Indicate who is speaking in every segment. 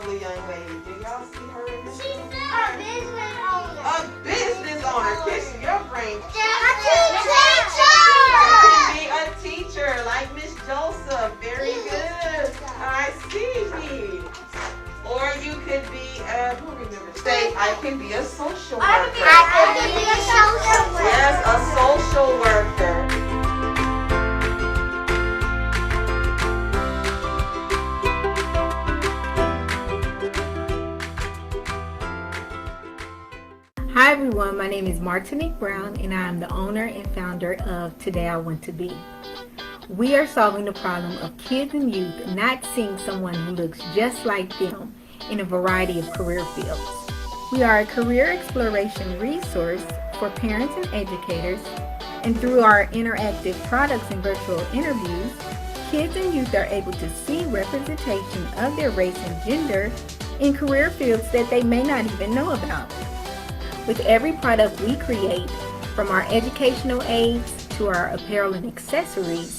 Speaker 1: lovely young lady. Do y'all see her in this?
Speaker 2: She's a business owner.
Speaker 1: A business owner. Kiss your brain.
Speaker 2: A teacher.
Speaker 1: Could be a teacher like Miss Joseph. Very good. I see. Or you could be, who remembers? Say, I can be a social worker.
Speaker 2: I can be a social worker.
Speaker 1: Yes, a social worker.
Speaker 3: Hi everyone, my name is Martinique Brown and I am the owner and founder of Today I Want to Be. We are solving the problem of kids and youth not seeing someone who looks just like them in a variety of career fields. We are a career exploration resource for parents and educators, and through our interactive products and virtual interviews, kids and youth are able to see representation of their race and gender in career fields that they may not even know about. With every product we create, from our educational aids to our apparel and accessories,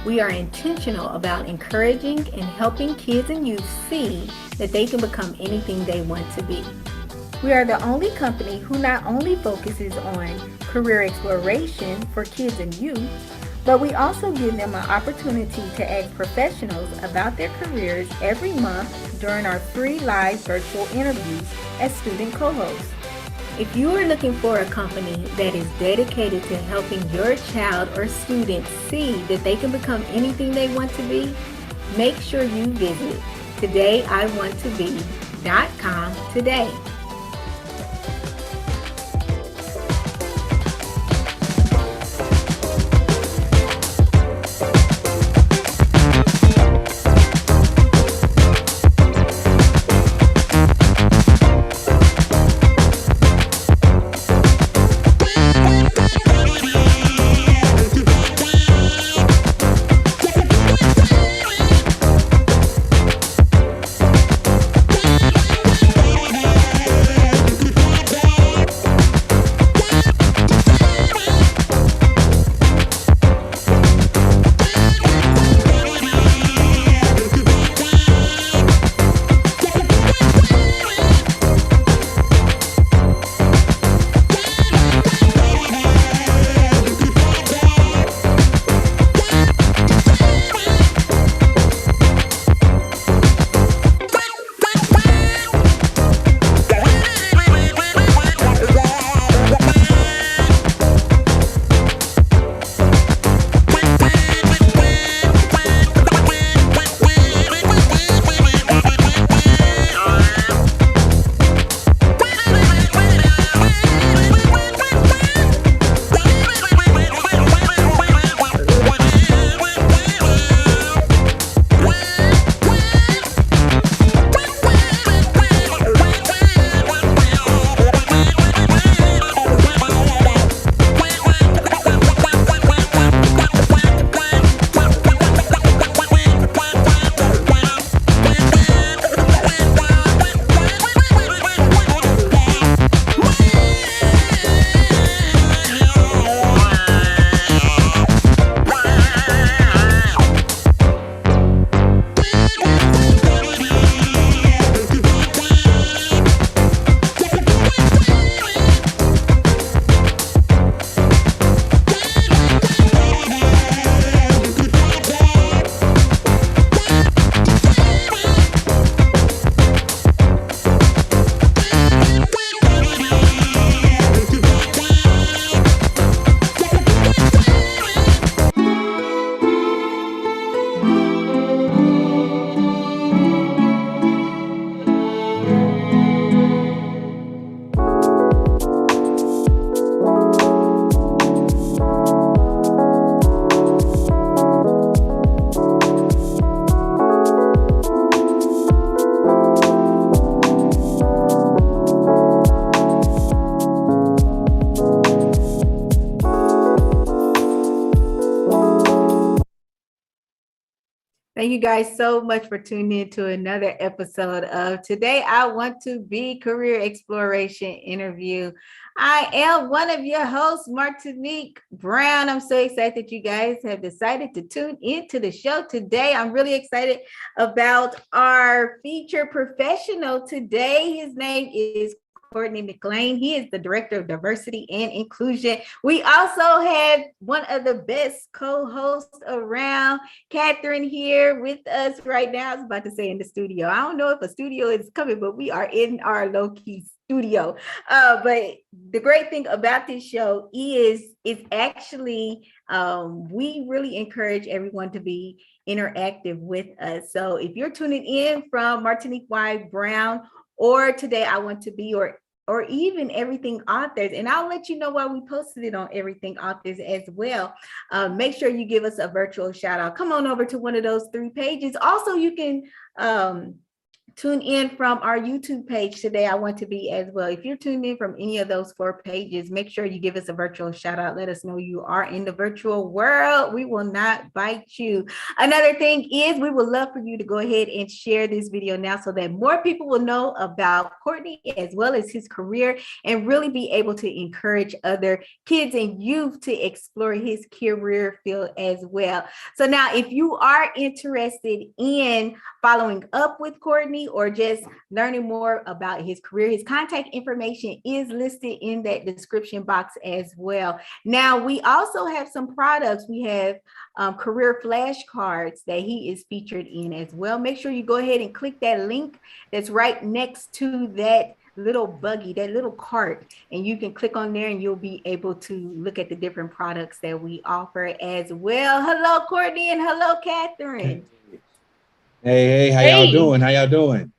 Speaker 3: we are intentional about encouraging and helping kids and youth see that they can become anything they want to be. We are the only company who not only focuses on career exploration for kids and youth, but we also give them an opportunity to ask professionals about their careers every month during our free live virtual interviews as student co-hosts. If you are looking for a company that is dedicated to helping your child or student see that they can become anything they want to be, make sure you visit todayiwantobe.com today. Thank you guys so much for tuning in to another episode of Today I Want to Be Career Exploration Interview. I am one of your hosts, Martinique Brown. I'm so excited that you guys have decided to tune into the show today. I'm really excited about our featured professional today. His name is Cordney McClain. He is the Director of Diversity and Inclusion. We also have one of the best co-hosts around, Catherine, here with us right now. I was about to say in the studio. I don't know if a studio is coming, but we are in our low-key studio. But the great thing about this show is it's actually, we really encourage everyone to be interactive with us. So if you're tuning in from Martinique Y. Brown, or Today I Want to Be, or even Everything Authors, and I'll let you know why we posted it on Everything Authors as well. Make sure you give us a virtual shout out. Come on over to one of those 3 pages. Also, you can tune in from our YouTube page, Today I Want to Be, as well. If you're tuned in from any of those 4 pages, make sure you give us a virtual shout out. Let us know you are in the virtual world. We will not bite you. Another thing is we would love for you to go ahead and share this video now so that more people will know about Cordney as well as his career, and really be able to encourage other kids and youth to explore his career field as well. So now, if you are interested in following up with Cordney or just learning more about his career, his contact information is listed in that description box as well. Now, we also have some products. We have career flashcards that he is featured in as well. Make sure you go ahead and click that link that's right next to that little buggy, that little cart, and you can click on there and you'll be able to look at the different products that we offer as well. Hello, Cordney, and hello, Catherine.
Speaker 4: Hey, how y'all doing? How y'all doing?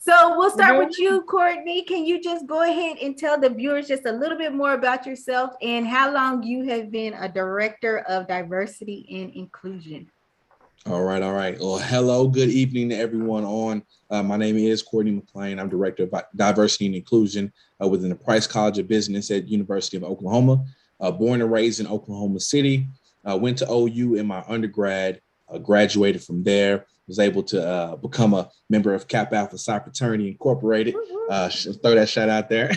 Speaker 3: So we'll start with you, Cordney. Can you just go ahead and tell the viewers just a little bit more about yourself and how long you have been a Director of Diversity and Inclusion?
Speaker 4: All right. Well, hello, good evening to everyone on. My name is Cordney McClain. I'm Director of Diversity and Inclusion within the Price College of Business at University of Oklahoma. Born and raised in Oklahoma City. Went to OU in my undergrad, graduated from there. Was able to become a member of Kappa Alpha Psi Fraternity Incorporated. Throw that shout out there.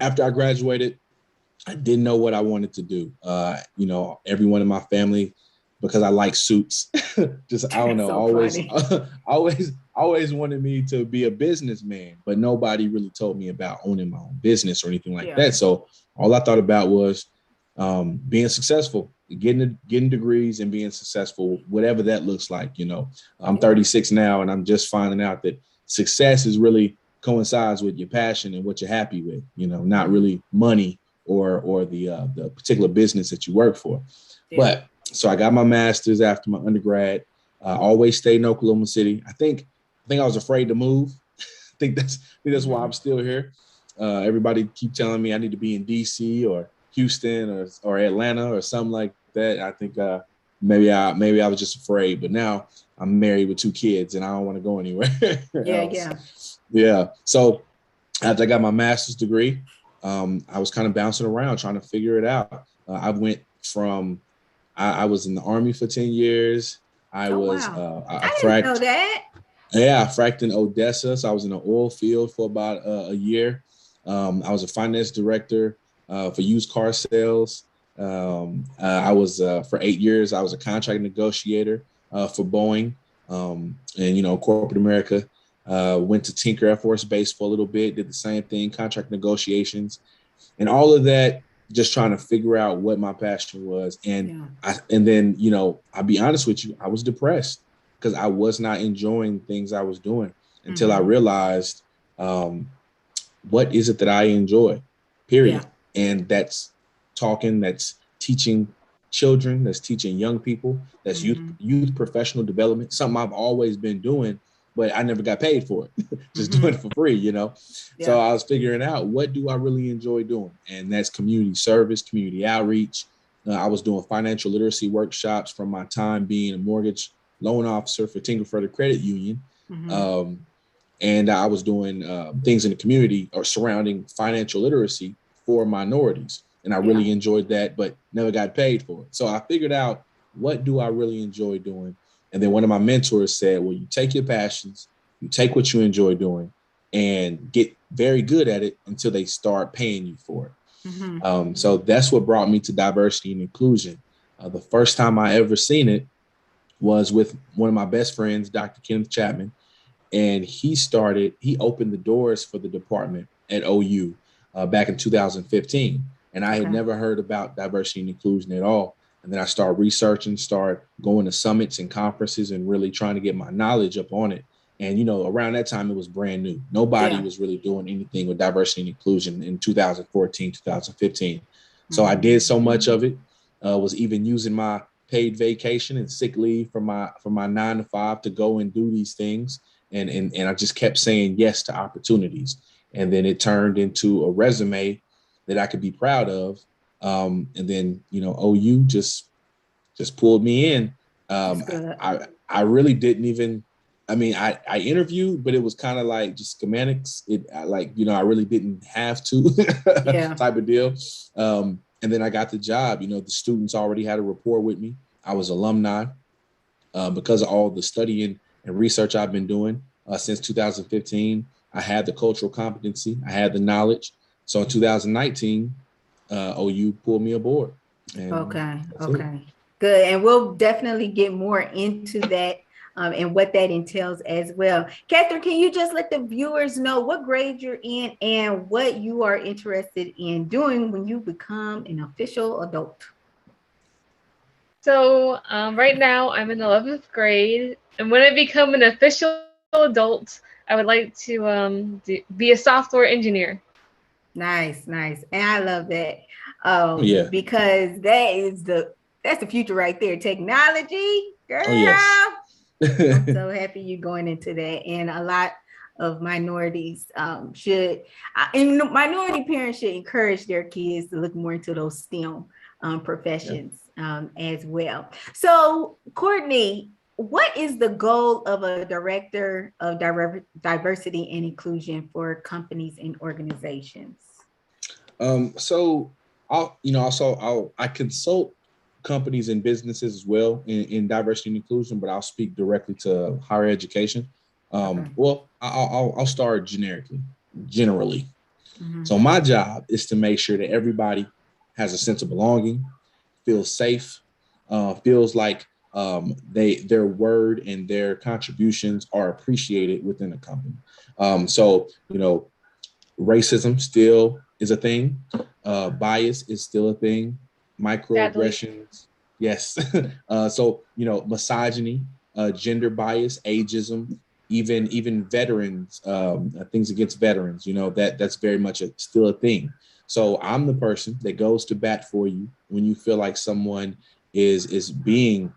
Speaker 4: After I graduated, I didn't know what I wanted to do. Everyone in my family, because I like suits, just I don't know, so always wanted me to be a businessman, but nobody really told me about owning my own business or anything like that. So all I thought about was being successful, getting degrees and being successful, whatever that looks like. I'm 36 now, and I'm just finding out that success is really coincides with your passion and what you're happy with, not really money or the particular business that you work for. But so I got my master's after my undergrad. Always stayed in Oklahoma City. I think I was afraid to move. I think that's why I'm still here. Everybody keep telling me I need to be in DC or Houston or Atlanta or something like that. I think maybe I was just afraid, but now I'm married with 2 kids and I don't want to go anywhere. Yeah. So after I got my master's degree, I was kind of bouncing around trying to figure it out. I went from I was in the Army for 10 years. I didn't know that. Yeah, I fracked in Odessa. So I was in the oil field for about a year. I was a finance director for used car sales. I was for 8 years, I was a contract negotiator for Boeing and, corporate America. Went to Tinker Air Force Base for a little bit, did the same thing, contract negotiations, and all of that, just trying to figure out what my passion was. And then, I'll be honest with you, I was depressed because I was not enjoying things I was doing until I realized what is it that I enjoy, period. And that's talking, that's teaching children, that's teaching young people, that's youth professional development, something I've always been doing, but I never got paid for it, just doing it for free, So I was figuring out, what do I really enjoy doing? And that's community service, community outreach. I was doing financial literacy workshops from my time being a mortgage loan officer for Tinker Further Credit Union. And I was doing things in the community or surrounding financial literacy for minorities. And I really enjoyed that, but never got paid for it. So I figured out what do I really enjoy doing? And then one of my mentors said, well, you take your passions, you take what you enjoy doing, and get very good at it until they start paying you for it. So that's what brought me to diversity and inclusion. The first time I ever seen it was with one of my best friends, Dr. Kenneth Chapman, and he opened the doors for the department at OU back in 2015. And I had never heard about diversity and inclusion at all. And then I started researching, start going to summits and conferences and really trying to get my knowledge up on it. And, around that time, it was brand new. Nobody was really doing anything with diversity and inclusion in 2014, 2015. So I did so much of it, was even using my paid vacation and sick leave from my 9 to 5 to go and do these things. And I just kept saying yes to opportunities. And then it turned into a resume that I could be proud of. And then, OU just pulled me in. I really didn't even, I interviewed, but it was kind of like just schematics. I really didn't have to type of deal. And then I got the job. The students already had a rapport with me. I was alumni because of all the studying and research I've been doing since 2015. I had the cultural competency. I had the knowledge. So in 2019, OU pulled me aboard.
Speaker 3: Okay. Good. And we'll definitely get more into that and what that entails as well. Catherine, can you just let the viewers know what grade you're in and what you are interested in doing when you become an official adult?
Speaker 5: So right now I'm in 11th grade, and when I become an official adult, I would like to be a software engineer.
Speaker 3: Nice. And I love that because that's the future right there. Technology, girl. Oh, yes. I'm so happy you're going into that. And a lot of minorities minority parents should encourage their kids to look more into those STEM professions as well. So, Cordney, what is the goal of a director of diversity and inclusion for companies and organizations?
Speaker 4: So I consult companies and businesses as well in diversity and inclusion, but I'll speak directly to higher education. Well, I'll start generally. So my job is to make sure that everybody has a sense of belonging, feels safe, feels like their word and their contributions are appreciated within a company. So racism still is a thing. Bias is still a thing. Microaggressions, yes. So misogyny, gender bias, ageism, even veterans, things against veterans. That's very much still a thing. So I'm the person that goes to bat for you when you feel like someone is being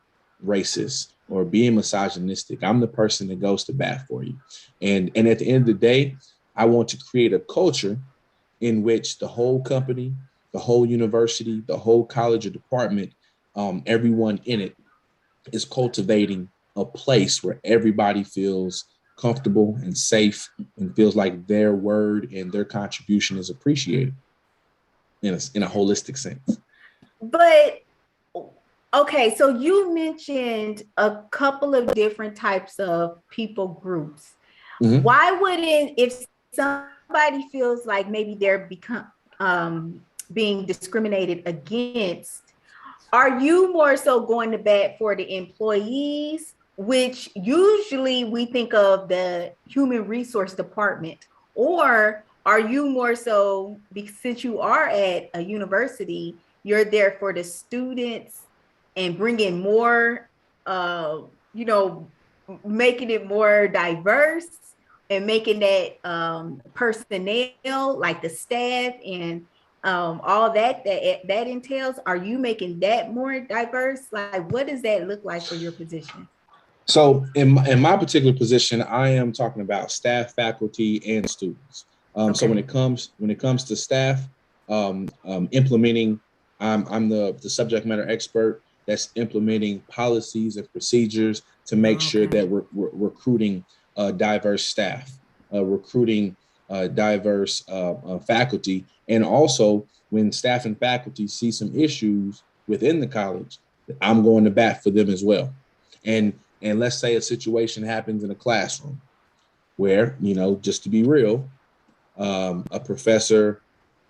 Speaker 4: racist or being misogynistic. I'm the person that goes to bat for you. And at the end of the day, I want to create a culture in which the whole company, the whole university, the whole college or department, everyone in it is cultivating a place where everybody feels comfortable and safe and feels like their word and their contribution is appreciated in a holistic sense.
Speaker 3: But okay, so you mentioned a couple of different types of people groups. Why wouldn't, if somebody feels like maybe they're being discriminated against, are you more so going to bat for the employees, which usually we think of the human resource department, or are you more so, since you are at a university, you're there for the students and bringing more, making it more diverse and making that personnel, like the staff and all that entails? Are you making that more diverse? Like, what does that look like for your position?
Speaker 4: So in my particular position, I am talking about staff, faculty, and students. So when it comes to staff, implementing, I'm the subject matter expert that's implementing policies and procedures to make sure that we're recruiting diverse staff, recruiting diverse faculty. And also when staff and faculty see some issues within the college, I'm going to bat for them as well. And let's say a situation happens in a classroom where, just to be real, a professor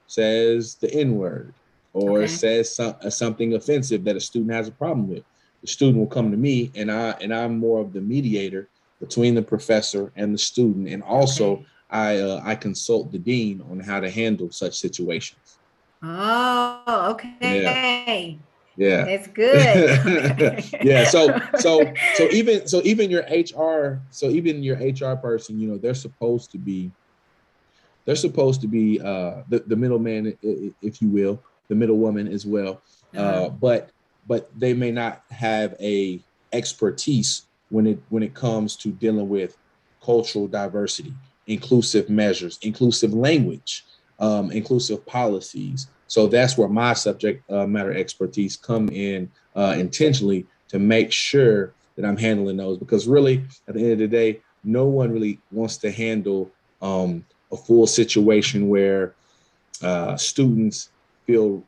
Speaker 4: says the N-word or says something offensive that a student has a problem with. The student will come to me, and I'm more of the mediator between the professor and the student, and also I consult the dean on how to handle such situations.
Speaker 3: Oh, okay.
Speaker 4: Yeah.
Speaker 3: That's good. Okay.
Speaker 4: Yeah. So even your HR person, they're supposed to be the middleman, if you will, the middle woman as well. But they may not have a expertise when it comes to dealing with cultural diversity, inclusive measures, inclusive language, inclusive policies. So that's where my subject matter expertise come in intentionally to make sure that I'm handling those, because really at the end of the day, no one really wants to handle a full situation where students feel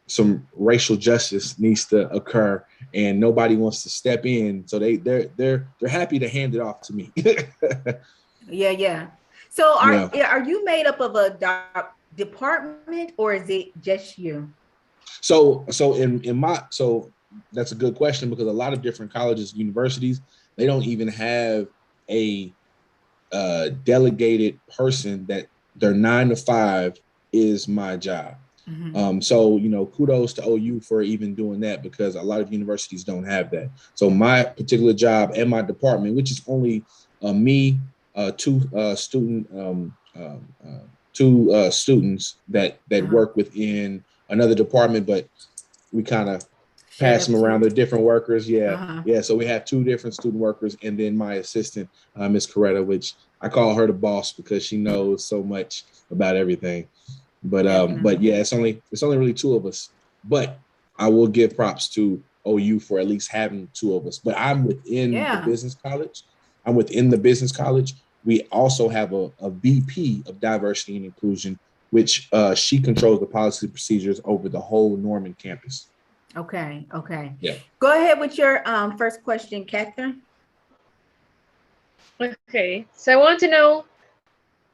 Speaker 4: some racial justice needs to occur and nobody wants to step in. So they're happy to hand it off to me.
Speaker 3: Yeah. So are you made up of a department, or is it just you?
Speaker 4: So that's a good question, because a lot of different colleges, universities, they don't even have a delegated person that their 9 to 5 is my job. Mm-hmm. So kudos to OU for even doing that, because a lot of universities don't have that. So my particular job and my department, which is only me, two students that work within another department, but we kind of pass them around. They're different workers. Yeah. So we have 2 different student workers, and then my assistant, Miss Coretta, which I call her the boss because she knows so much about everything. But yeah, it's only really 2 of us. But I will give props to OU for at least having 2 of us. But I'm within the business college. We also have a VP of diversity and inclusion, which she controls the policy and procedures over the whole Norman campus.
Speaker 3: Okay.
Speaker 4: Yeah.
Speaker 3: Go ahead with your first question, Catherine.
Speaker 5: Okay. So I want to know,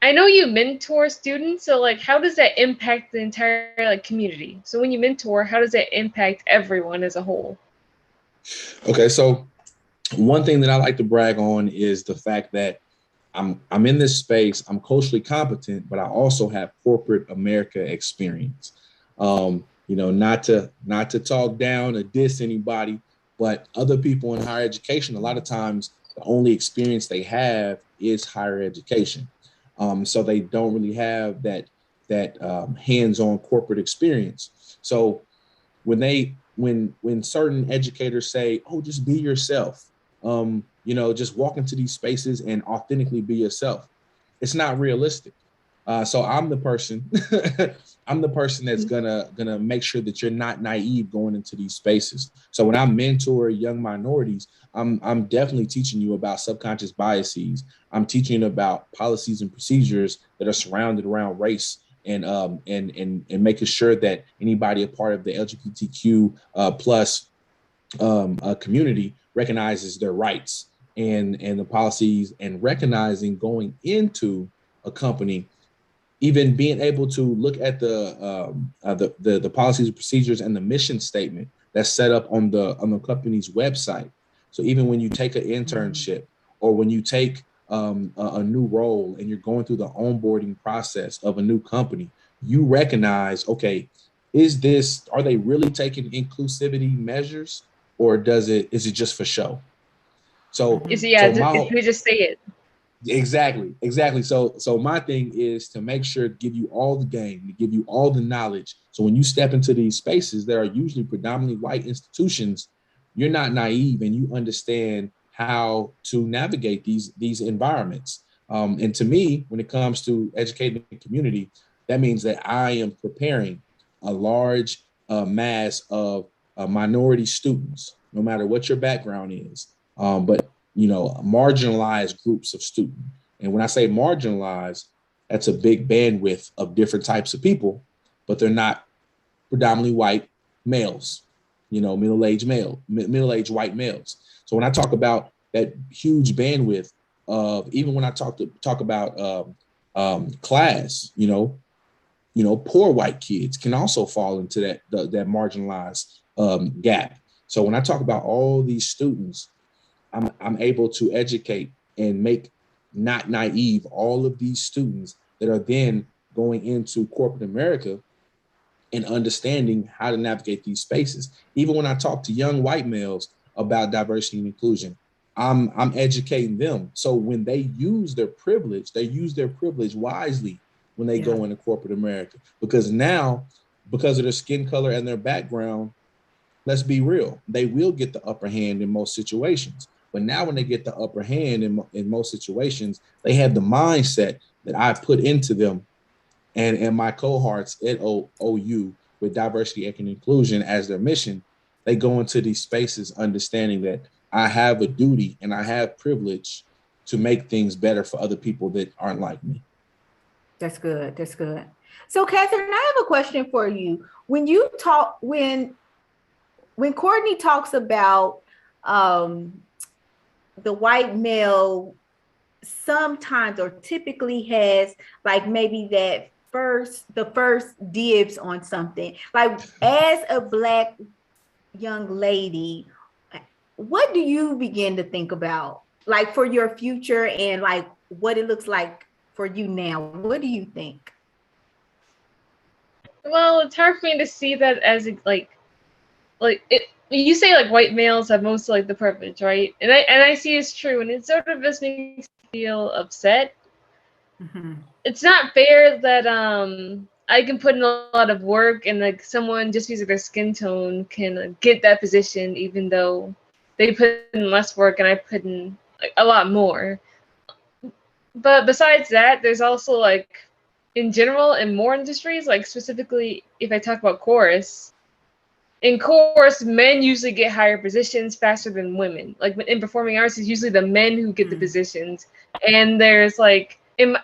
Speaker 5: I know you mentor students, so how does that impact the entire community? So when you mentor, how does that impact everyone as a whole?
Speaker 4: Okay, so one thing that I like to brag on is the fact that I'm in this space. I'm culturally competent, but I also have corporate America experience. Not to talk down or diss anybody, but other people in higher education, a lot of times the only experience they have is higher education. So they don't really have that hands-on corporate experience. So when certain educators say, "Oh, just be yourself," just walk into these spaces and authentically be yourself, it's not realistic. So I'm the person that's gonna make sure that you're not naive going into these spaces. So when I mentor young minorities, I'm definitely teaching you about subconscious biases. I'm teaching about policies and procedures that are surrounded around race, and making sure that anybody a part of the LGBTQ plus community recognizes their rights and the policies, and recognizing going into a company, even being able to look at the policies and procedures and the mission statement that's set up on the company's website. So even when you take an internship or when you take a new role and you're going through the onboarding process of a new company, you recognize, okay, are they really taking inclusivity measures, or is it just for show? So
Speaker 5: you just say it.
Speaker 4: Exactly. So my thing is to make sure to give you all the game, to give you all the knowledge. So when you step into these spaces that are usually predominantly white institutions, you're not naive and you understand how to navigate these environments. And to me, when it comes to educating the community, that means that I am preparing a large mass of minority students, no matter what your background is. But marginalized groups of students. And when I say marginalized, that's a big bandwidth of different types of people, but they're not predominantly white males. middle-aged white males. So when I talk about that huge bandwidth of, even when I talk about class, poor white kids can also fall into that marginalized gap. So when I talk about all these students, I'm able to educate and make not naive all of these students that are then going into corporate America and understanding how to navigate these spaces. Even when I talk to young white males about diversity and inclusion, I'm educating them. So when they use their privilege, they use their privilege wisely when they go into corporate America. Because now, because of their skin color and their background, let's be real, they will get the upper hand in most situations. But now when they get the upper hand in most situations, they have the mindset that I put into them and my cohorts at OU with diversity, equity, and inclusion as their mission. They go into these spaces understanding that I have a duty and I have privilege to make things better for other people that aren't like me.
Speaker 3: That's good. That's good. So, Catherine, I have a question for you. When Cordney talks about the white male sometimes or typically has like maybe the first dibs on something, like as a Black young lady, what do you begin to think about like for your future and like what it looks like for you now? What do you think?
Speaker 5: Well, it's hard for me to see that as like it. You say like white males have most like the privilege, right? And I see it's true, and it sort of just makes me feel upset. Mm-hmm. It's not fair that I can put in a lot of work and like someone just because of their skin tone can get that position, even though they put in less work and I put in like, a lot more. But besides that, there's also like in general in more industries, like specifically if I talk about chorus. In chorus, men usually get higher positions faster than women. Like in performing arts, it's usually the men who get the positions. And there's like in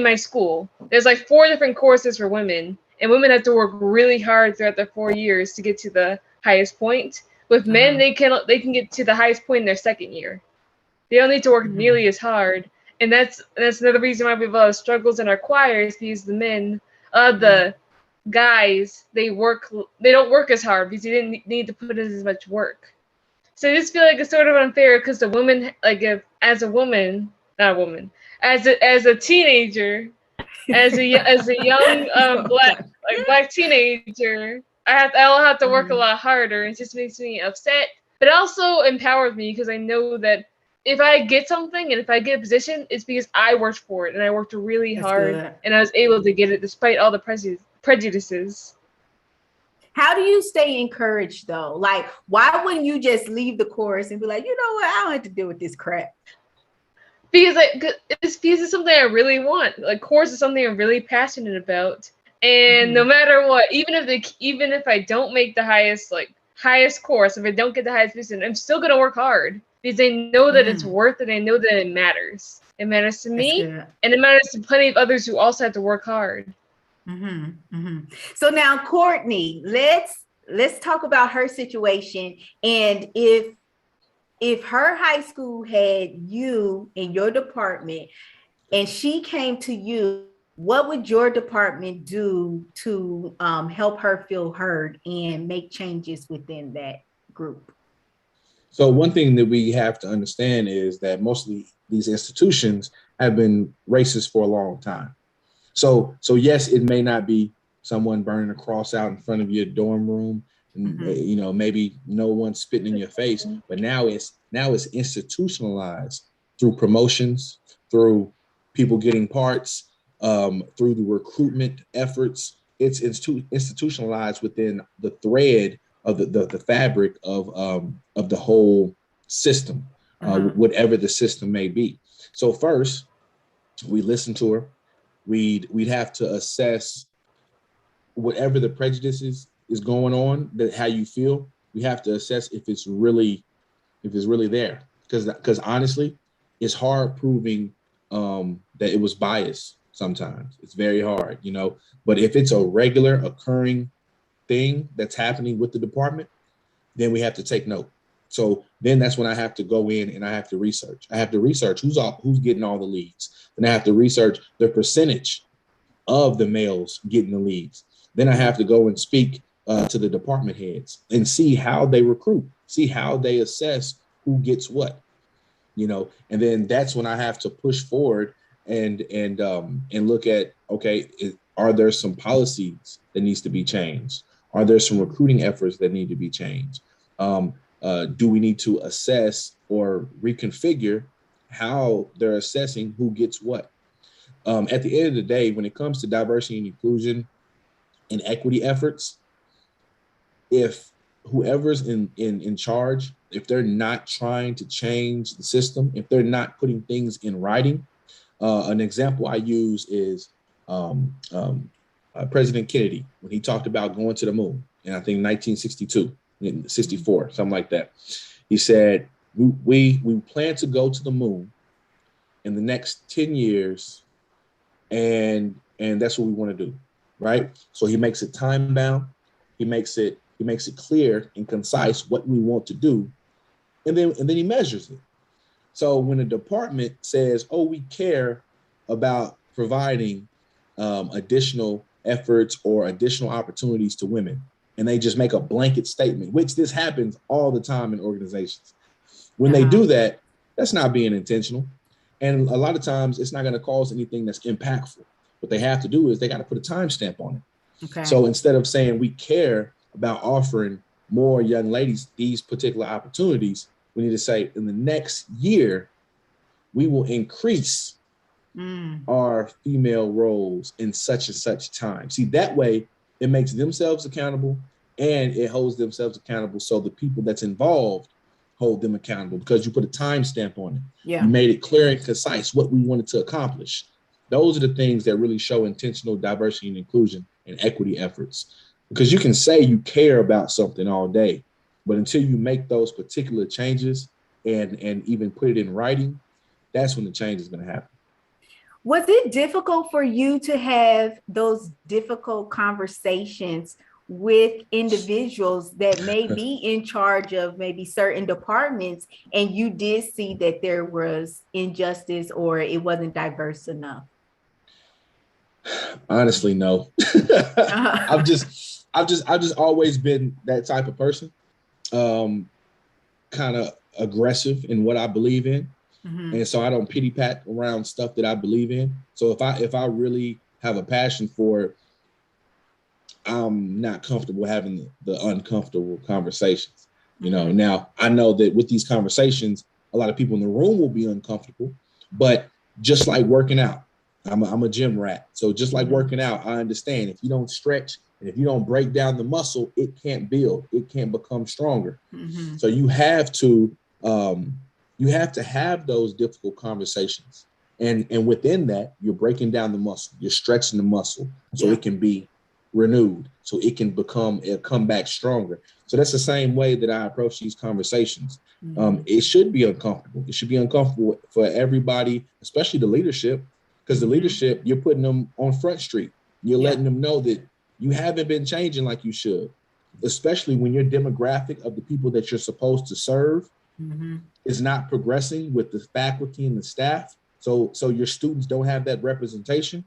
Speaker 5: my school, there's like 4 different courses for women, and women have to work really hard throughout their 4 years to get to the highest point. With men, they can get to the highest point in their second year. They don't need to work nearly as hard, and that's another reason why we have a lot of struggles in our choirs, because the men, the guys, they don't work as hard because they didn't need to put in as much work. So I just feel like it's sort of unfair because the woman, like if as a woman, not a woman, as a teenager, as a young black teenager, I'll have to work a lot harder. It just makes me upset, but it also empowers me because I know that if I get something and if I get a position, it's because I worked for it and I worked really hard and I was able to get it despite all the prejudices.
Speaker 3: How do you stay encouraged though? Like, why wouldn't you just leave the chorus and be like, you know what, I don't have to deal with this crap?
Speaker 5: Because it's something I really want. Like chorus is something I'm really passionate about. And no matter what, even if I don't make the highest chorus, if I don't get the highest position, I'm still gonna work hard because I know that it's worth it. I know that it matters. It matters to me, and it matters to plenty of others who also have to work hard.
Speaker 3: So now, Cordney, let's talk about her situation, and if her high school had you in your department and she came to you, what would your department do to help her feel heard and make changes within that group?
Speaker 4: So one thing that we have to understand is that most of these institutions have been racist for a long time. So yes, it may not be someone burning a cross out in front of your dorm room, and maybe no one spitting in your face, but now it's institutionalized through promotions, through people getting parts, through the recruitment efforts. It's institutionalized within the thread of the fabric of the whole system, whatever the system may be. So first, we listen to her. We'd have to assess whatever the prejudice is going on, that how you feel. We have to assess if it's really there, because honestly, it's hard proving that it was biased. Sometimes it's very hard, But if it's a regular occurring thing that's happening with the department, then we have to take note. So then that's when I have to go in and I have to research. I have to research who's getting all the leads. Then I have to research the percentage of the males getting the leads. Then I have to go and speak to the department heads and see how they recruit, see how they assess who gets what, and then that's when I have to push forward and look at, okay, are there some policies that needs to be changed? Are there some recruiting efforts that need to be changed? Do we need to assess or reconfigure how they're assessing who gets what? At the end of the day, when it comes to diversity and inclusion and equity efforts, if whoever's in charge, if they're not trying to change the system, if they're not putting things in writing, an example I use is President Kennedy, when he talked about going to the moon, and I think 1962, 64, something like that. He said, we plan to go to the moon in the next 10 years, and that's what we want to do, right? So he makes it time bound. He makes it clear and concise what we want to do, and then he measures it. So when a department says, "Oh, we care about providing additional efforts or additional opportunities to women," and they just make a blanket statement, which this happens all the time in organizations. When they do that, that's not being intentional. And a lot of times it's not going to cause anything that's impactful. What they have to do is they got to put a timestamp on it. Okay. So instead of saying we care about offering more young ladies these particular opportunities, we need to say in the next year, we will increase our female roles in such and such time. See, that way it makes themselves accountable and it holds themselves accountable. So the people that's involved hold them accountable because you put a timestamp on it. Yeah. You made it clear and concise what we wanted to accomplish. Those are the things that really show intentional diversity and inclusion and equity efforts. Because you can say you care about something all day, but until you make those particular changes and even put it in writing, that's when the change is going to happen.
Speaker 3: Was it difficult for you to have those difficult conversations with individuals that may be in charge of maybe certain departments, and you did see that there was injustice or it wasn't diverse enough?
Speaker 4: Honestly, no. I've just always been that type of person, kind of aggressive in what I believe in. Mm-hmm. And so I don't pity pat around stuff that I believe in. So if I really have a passion for it, I'm not comfortable having the uncomfortable conversations. Mm-hmm. Now I know that with these conversations, a lot of people in the room will be uncomfortable, but just like working out, I'm a gym rat. So just like working out, I understand if you don't stretch and if you don't break down the muscle, it can't build, it can't become stronger. Mm-hmm. So you have to have those difficult conversations. And within that, you're breaking down the muscle, you're stretching the muscle so it can be renewed, so it can come back stronger. So that's the same way that I approach these conversations. Mm-hmm. It should be uncomfortable. It should be uncomfortable for everybody, especially the leadership, because the leadership, you're putting them on Front Street. You're letting them know that you haven't been changing like you should, especially when your demographic of the people that you're supposed to serve is not progressing with the faculty and the staff. So your students don't have that representation.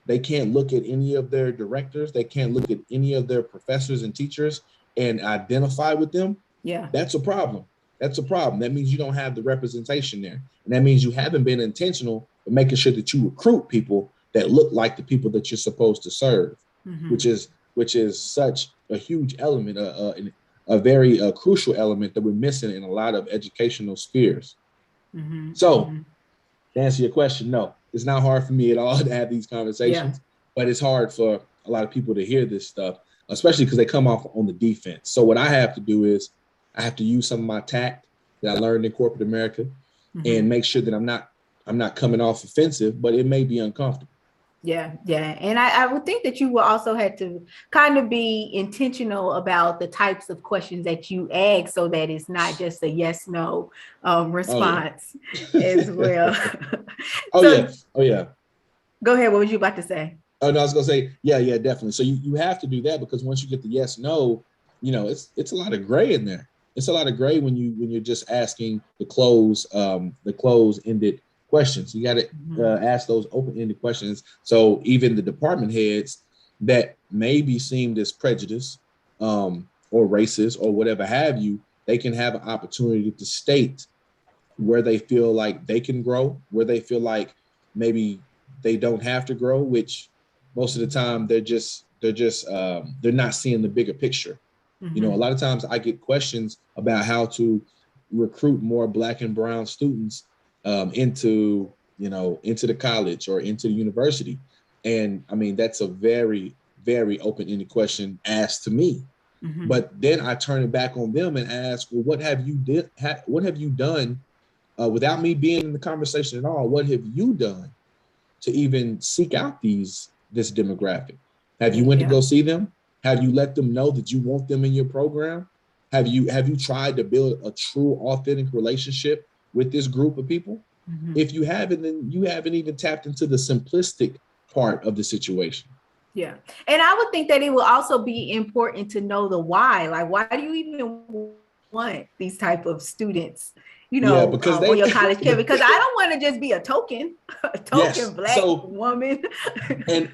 Speaker 4: They can't look at any of their directors. They can't look at any of their professors and teachers and identify with them. Yeah, that's a problem. That's a problem. That means you don't have the representation there. And that means you haven't been intentional in making sure that you recruit people that look like the people that you're supposed to serve, which is such a huge element, a very crucial element that we're missing in a lot of educational spheres. To answer your question, no, it's not hard for me at all to have these conversations, but it's hard for a lot of people to hear this stuff, especially because they come off on the defense. So what I have to do is I have to use some of my tact that I learned in corporate America and make sure that I'm not coming off offensive, but it may be uncomfortable. Yeah. And I would think that you will also have to kind of be intentional about the types of questions that you ask so that it's not just a yes, no response as well. Oh, yeah. Go ahead. What was you about to say? Oh, no, I was going to say, yeah, definitely. So you have to do that because once you get the yes, no, it's a lot of gray in there. gray when you're just asking the closed-ended questions. You got to ask those open-ended questions. So even the department heads that may be seen as prejudiced or racist or whatever have you, they can have an opportunity to state where they feel like they can grow, where they feel like maybe they don't have to grow, which most of the time they're not seeing the bigger picture. You know, a lot of times I get questions about how to recruit more Black and brown students into the college or into the university. And I mean, that's a very, very open-ended question asked to me. But then I turn it back on them and ask, well, what have you done without me being in the conversation at all? What have you done to even seek out this demographic? Have you went to go see them? Have you let them know that you want them in your program? Have you tried to build a true, authentic relationship with this group of people? If you haven't, then you haven't even tapped into the simplistic part of the situation.
Speaker 3: Yeah. And I would think that it will also be important to know the why. Like, why do you even want these type of students, because on your college campus? Because I don't want to just be a token yes. Black woman.
Speaker 4: and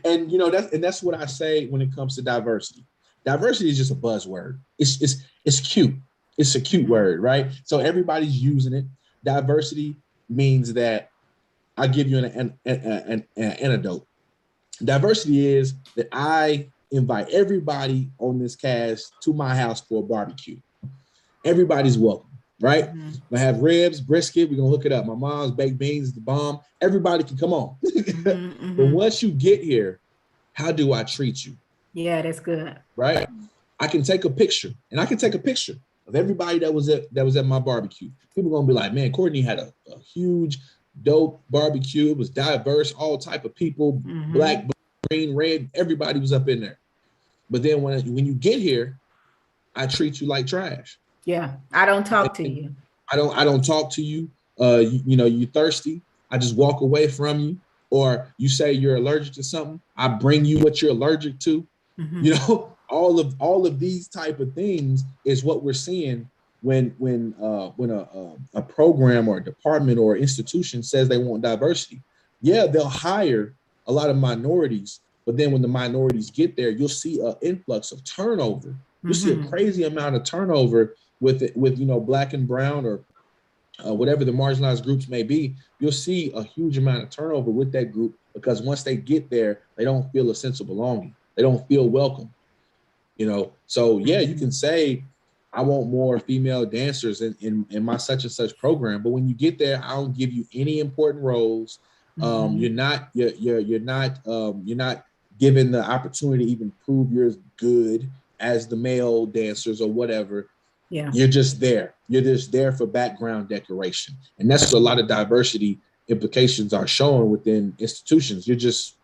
Speaker 4: that's what I say when it comes to diversity. Diversity is just a buzzword. It's cute. It's a cute word, right? So everybody's using it. Diversity means that I'll give you an anecdote. Diversity is that I invite everybody on this cast to my house for a barbecue. Everybody's welcome, right? I have ribs, brisket. We're going to hook it up. My mom's baked beans is the bomb. Everybody can come on. But once you get here, how do I treat you?
Speaker 3: Yeah, that's good.
Speaker 4: Right? I can take a picture, and I can take a picture of everybody that was at my barbecue. People are going to be like, man, Cordney had a huge, dope barbecue. It was diverse, all type of people, Black, green, red, everybody was up in there. But then when you get here, I treat you like trash.
Speaker 3: Yeah, I don't talk to you.
Speaker 4: I don't talk to you. You thirsty. I just walk away from you. Or you say you're allergic to something. I bring you what you're allergic to. All of these type of things is what we're seeing when a program or a department or institution says they want diversity. Yeah, they'll hire a lot of minorities, but then when the minorities get there, you'll see an influx of turnover. You'll see a crazy amount of turnover with Black and brown or whatever the marginalized groups may be. You'll see a huge amount of turnover with that group because once they get there, they don't feel a sense of belonging. They don't feel welcome. So yeah, you can say, I want more female dancers in my such and such program, but when you get there, I don't give you any important roles. You're not given the opportunity to even prove you're as good as the male dancers or whatever. Yeah, you're just there. You're just there for background decoration, and that's what a lot of diversity implications are showing within institutions. You're just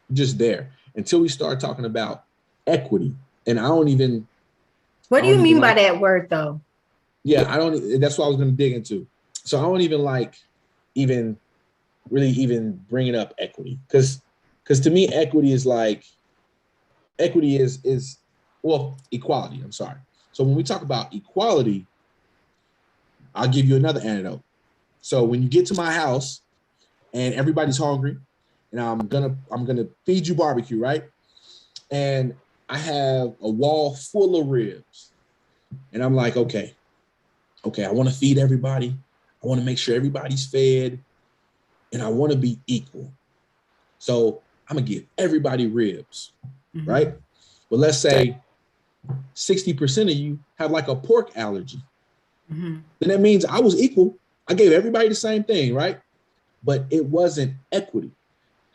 Speaker 4: there until we start talking about equity, and I don't even.
Speaker 3: What do you mean by that word, though?
Speaker 4: Yeah, I don't. That's what I was going to dig into. So I don't even really bringing up equity because to me equity is equality. I'm sorry. So when we talk about equality, I'll give you another anecdote. So when you get to my house and everybody's hungry, and I'm gonna feed you barbecue, right? And I have a wall full of ribs, and I'm like, okay, I want to feed everybody. I want to make sure everybody's fed, and I want to be equal. So I'm gonna give everybody ribs, right? But let's say 60% of you have like a pork allergy. Then that means I was equal. I gave everybody the same thing, right? But it wasn't equity.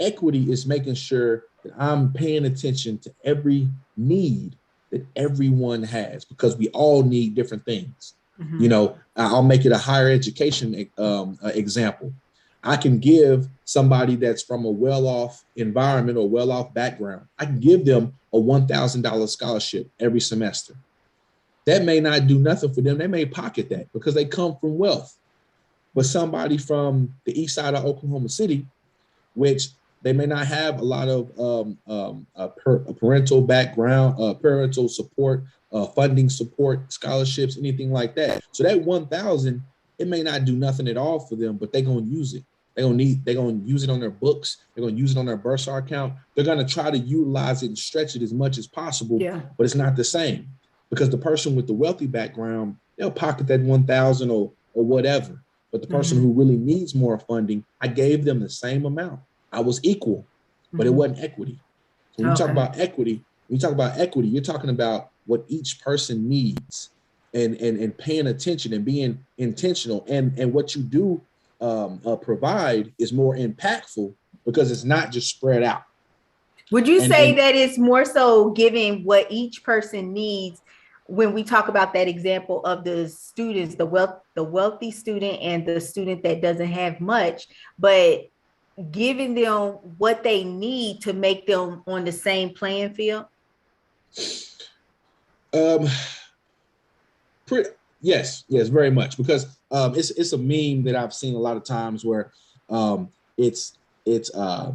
Speaker 4: Equity is making sure that I'm paying attention to every need that everyone has because we all need different things. I'll make it a higher education example. I can give somebody that's from a well-off environment or well-off background, I can give them a $1,000 scholarship every semester. That may not do nothing for them. They may pocket that because they come from wealth. But somebody from the east side of Oklahoma City, which they may not have a lot of parental background, parental support funding, support, scholarships, anything like that. So that 1,000, it may not do nothing at all for them, but they're gonna use it. They're gonna use it on their books. They're gonna use it on their bursar account. They're gonna try to utilize it and stretch it as much as possible.
Speaker 3: Yeah.
Speaker 4: But it's not the same, because the person with the wealthy background, they'll pocket that 1,000 or whatever. But the person who really needs more funding, I gave them the same amount. I was equal, but it wasn't equity. So when you talk about equity, you're talking about what each person needs, and paying attention and being intentional, and what you do provide is more impactful because it's not just spread out.
Speaker 3: Would you say that it's more so giving what each person needs when we talk about that example of the students, the wealthy student and the student that doesn't have much, but giving them what they need to make them on the same playing field?
Speaker 4: Yes, very much, because it's a meme that I've seen a lot of times where it's a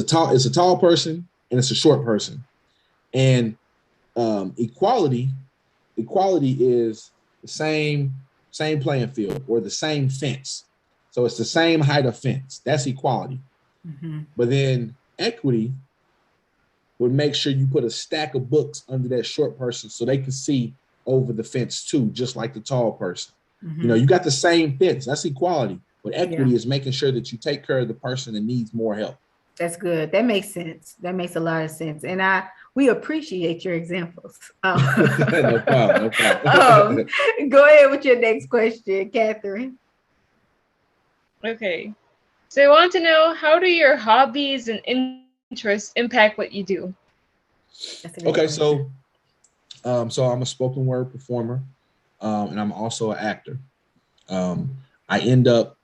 Speaker 4: tall person and it's a short person, and equality is the same playing field or the same fence. So it's the same height of fence. That's equality. But then equity would make sure you put a stack of books under that short person so they can see over the fence too, just like the tall person. You know, you got the same fence. That's equality. But equity is making sure that you take care of the person that needs more help.
Speaker 3: That's good. That makes sense. That makes a lot of sense. And we appreciate your examples.
Speaker 4: No problem.
Speaker 3: Go ahead with your next question, Catherine.
Speaker 5: Okay. So I want to know, how do your hobbies and interests impact what you do?
Speaker 4: Okay, so I'm a spoken word performer, and I'm also an actor. I end up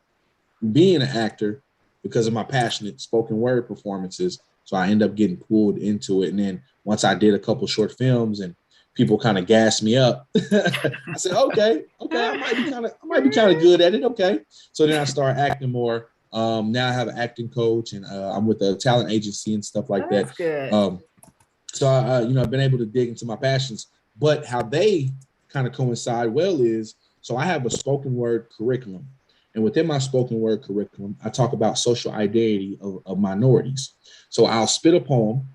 Speaker 4: being an actor because of my passionate spoken word performances. So I end up getting pulled into it. And then once I did a couple short films and people kind of gassed me up, I said, okay, I might be kind of good at it. Okay. So then I started acting more. Now I have an acting coach, and I'm with a talent agency and stuff like that.
Speaker 3: That's good.
Speaker 4: So I've been able to dig into my passions, but how they kind of coincide well is, so I have a spoken word curriculum. And within my spoken word curriculum, I talk about social identity of minorities. So I'll spit a poem,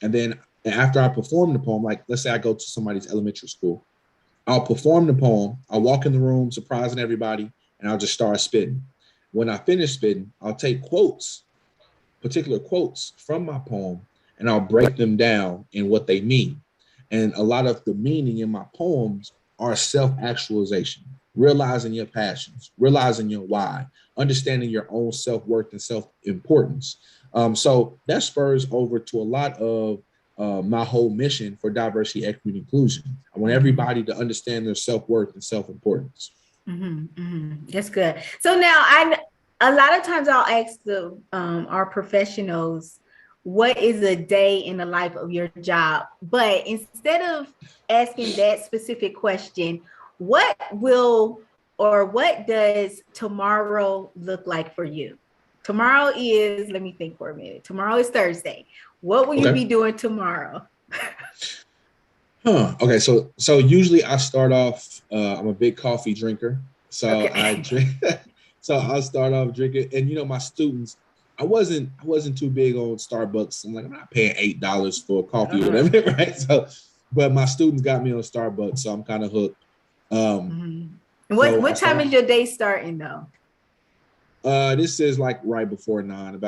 Speaker 4: and then after I perform the poem, like let's say I go to somebody's elementary school, I'll perform the poem, I'll walk in the room surprising everybody, and I'll just start spitting. When I finish spitting, I'll take particular quotes from my poem, and I'll break them down in what they mean. And a lot of the meaning in my poems are self-actualization, realizing your passions, realizing your why, understanding your own self-worth and self-importance. So that spurs over to a lot of my whole mission for diversity, equity, and inclusion. I want everybody to understand their self-worth and self-importance.
Speaker 3: That's good. So now a lot of times I'll ask our professionals, what is a day in the life of your job? But instead of asking that specific question, what does tomorrow look like for you? Tomorrow is, let me think for a minute. Tomorrow is Thursday. What will you be doing tomorrow?
Speaker 4: Okay, so usually I start off, I'm a big coffee drinker. So I drink, so I'll start off drinking. And my students, I wasn't too big on Starbucks. I'm not paying $8 for coffee or whatever, right? So, but my students got me on Starbucks, so I'm kind of hooked.
Speaker 3: What time is your day starting though?
Speaker 4: This is like right before 9.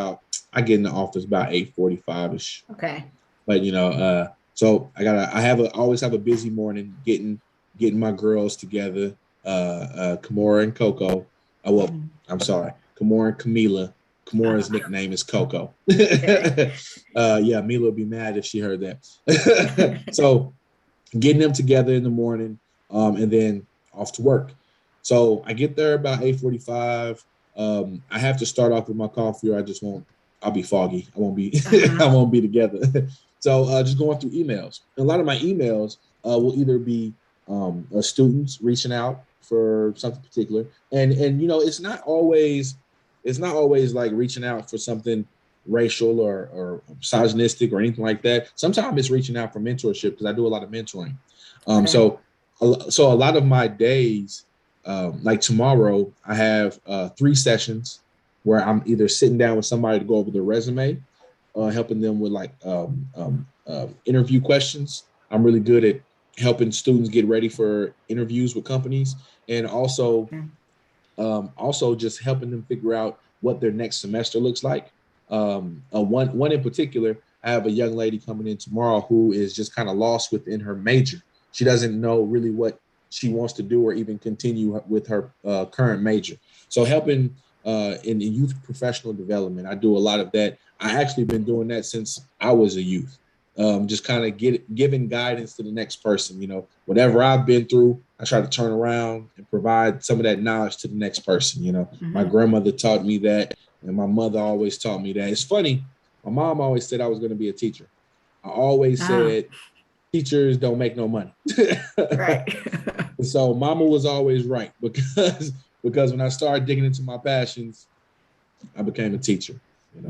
Speaker 4: I get in the office about 8:45ish.
Speaker 3: Okay. But
Speaker 4: so I always have a busy morning getting my girls together. Kimora and Coco. I'm sorry, Kimora and Camila. Kimora's nickname is Coco. Mila would be mad if she heard that. So getting them together in the morning, and then off to work. So I get there about 8:45. I have to start off with my coffee, or I'll be foggy. I won't be I won't be together. So just going through emails. A lot of my emails will either be students reaching out for something particular, and it's not always like reaching out for something racial or misogynistic or anything like that. Sometimes it's reaching out for mentorship because I do a lot of mentoring. So a lot of my days, like tomorrow, I have 3 sessions where I'm either sitting down with somebody to go over their resume, helping them with like interview questions. I'm really good at helping students get ready for interviews with companies, and also just helping them figure out what their next semester looks like. One in particular, I have a young lady coming in tomorrow who is just kind of lost within her major. She doesn't know really what she wants to do or even continue with her current major. So helping in youth professional development, I do a lot of that. I actually been doing that since I was a youth. Just kind of giving guidance to the next person. You know, whatever I've been through, I try to turn around and provide some of that knowledge to the next person. You know, my grandmother taught me that, and my mother always taught me that. It's funny. My mom always said I was going to be a teacher. I always said teachers don't make no money.
Speaker 3: Right.
Speaker 4: So mama was always right because when I started digging into my passions, I became a teacher. You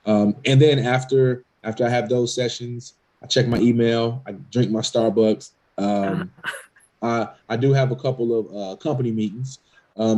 Speaker 4: know, and then after I have those sessions, I check my email, I drink my Starbucks. I do have a couple of company meetings.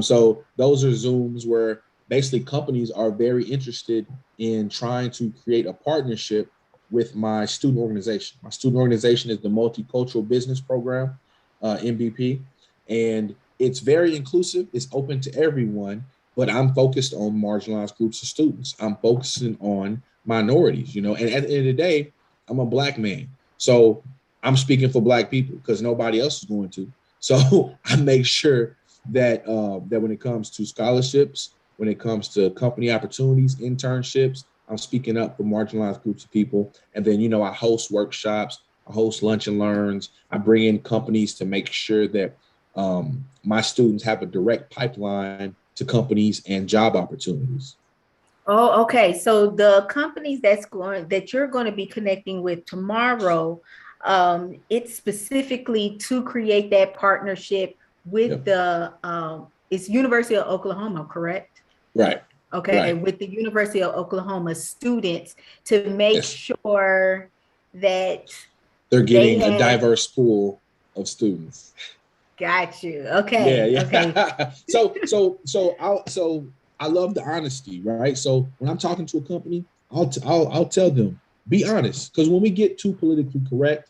Speaker 4: So those are Zooms where basically companies are very interested in trying to create a partnership with my student organization. My student organization is the Multicultural Business Program, MVP, and it's very inclusive. It's open to everyone, but I'm focused on marginalized groups of students. I'm focusing on minorities, you know, and at the end of the day, I'm a Black man. So I'm speaking for Black people because nobody else is going to. So I make sure that that when it comes to scholarships, when it comes to company opportunities, internships, I'm speaking up for marginalized groups of people. And then, you know, I host workshops, I host lunch and learns. I bring in companies to make sure that my students have a direct pipeline to companies and job opportunities.
Speaker 3: Oh, okay. So the companies that you're going to be connecting with tomorrow, it's specifically to create that partnership with it's University of Oklahoma, correct?
Speaker 4: Right.
Speaker 3: Okay, right. With the University of Oklahoma students to make sure that
Speaker 4: they're getting a diverse pool of students.
Speaker 3: Got you. Okay.
Speaker 4: Yeah.
Speaker 3: Okay.
Speaker 4: So I love the honesty, right? So when I'm talking to a company, I'll tell them, be honest, because when we get too politically correct,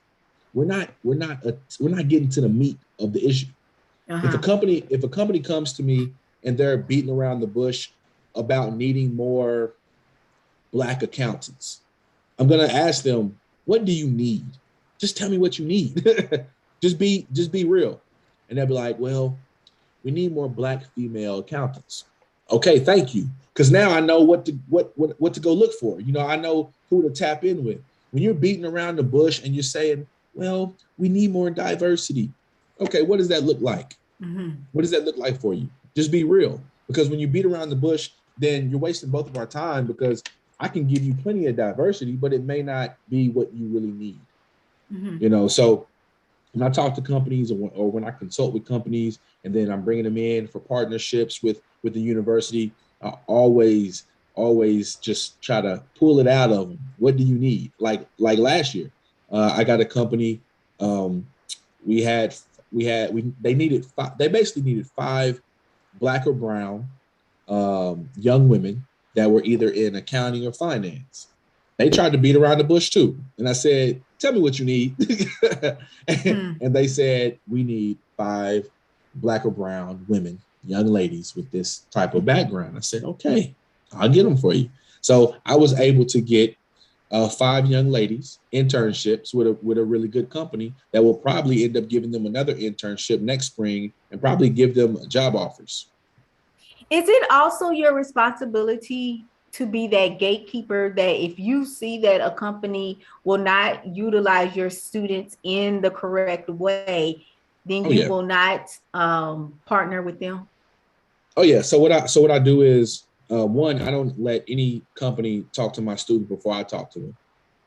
Speaker 4: we're not getting to the meat of the issue. If a company comes to me and they're beating around the bush about needing more Black accountants, I'm gonna ask them, what do you need? Just tell me what you need. just be real. And they'll be like, well, we need more Black female accountants. Okay, thank you. Because now I know what to go look for. You know, I know who to tap in with. When you're beating around the bush and you're saying, well, we need more diversity. Okay, what does that look like? What does that look like for you? Just be real. Because when you beat around the bush, then you're wasting both of our time, because I can give you plenty of diversity, but it may not be what you really need. You know, so when I talk to companies or when I consult with companies and then I'm bringing them in for partnerships with the university, I always just try to pull it out of them. What do you need? Like last year, I got a company. They basically needed 5 Black or brown young women that were either in accounting or finance. They tried to beat around the bush too. And I said, tell me what you need. And they said, we need 5 Black or brown women, young ladies with this type of background. I said, okay, I'll get them for you. So I was able to get 5 young ladies internships with a really good company that will probably end up giving them another internship next spring and probably give them job offers.
Speaker 3: Is it also your responsibility to be that gatekeeper, that if you see that a company will not utilize your students in the correct way, then you will not partner with them?
Speaker 4: Oh yeah. So what I do is, one, I don't let any company talk to my student before I talk to them.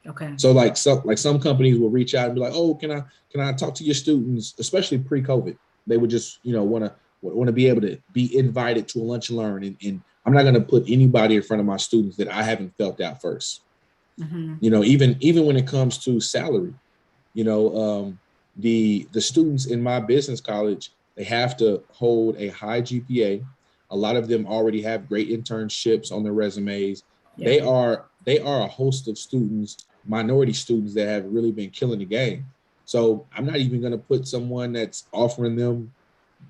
Speaker 3: Okay.
Speaker 4: So like some companies will reach out and be like, oh, can I talk to your students, especially pre-COVID? They would just, want to be able to be invited to a lunch and learn, and I'm not going to put anybody in front of my students that I haven't felt out first.
Speaker 3: Mm-hmm.
Speaker 4: You know, even when it comes to salary, you know, the students in my business college, they have to hold a high GPA. A lot of them already have great internships on their resumes.
Speaker 3: Yeah.
Speaker 4: They are a host of students, minority students that have really been killing the game. So I'm not even going to put someone that's offering them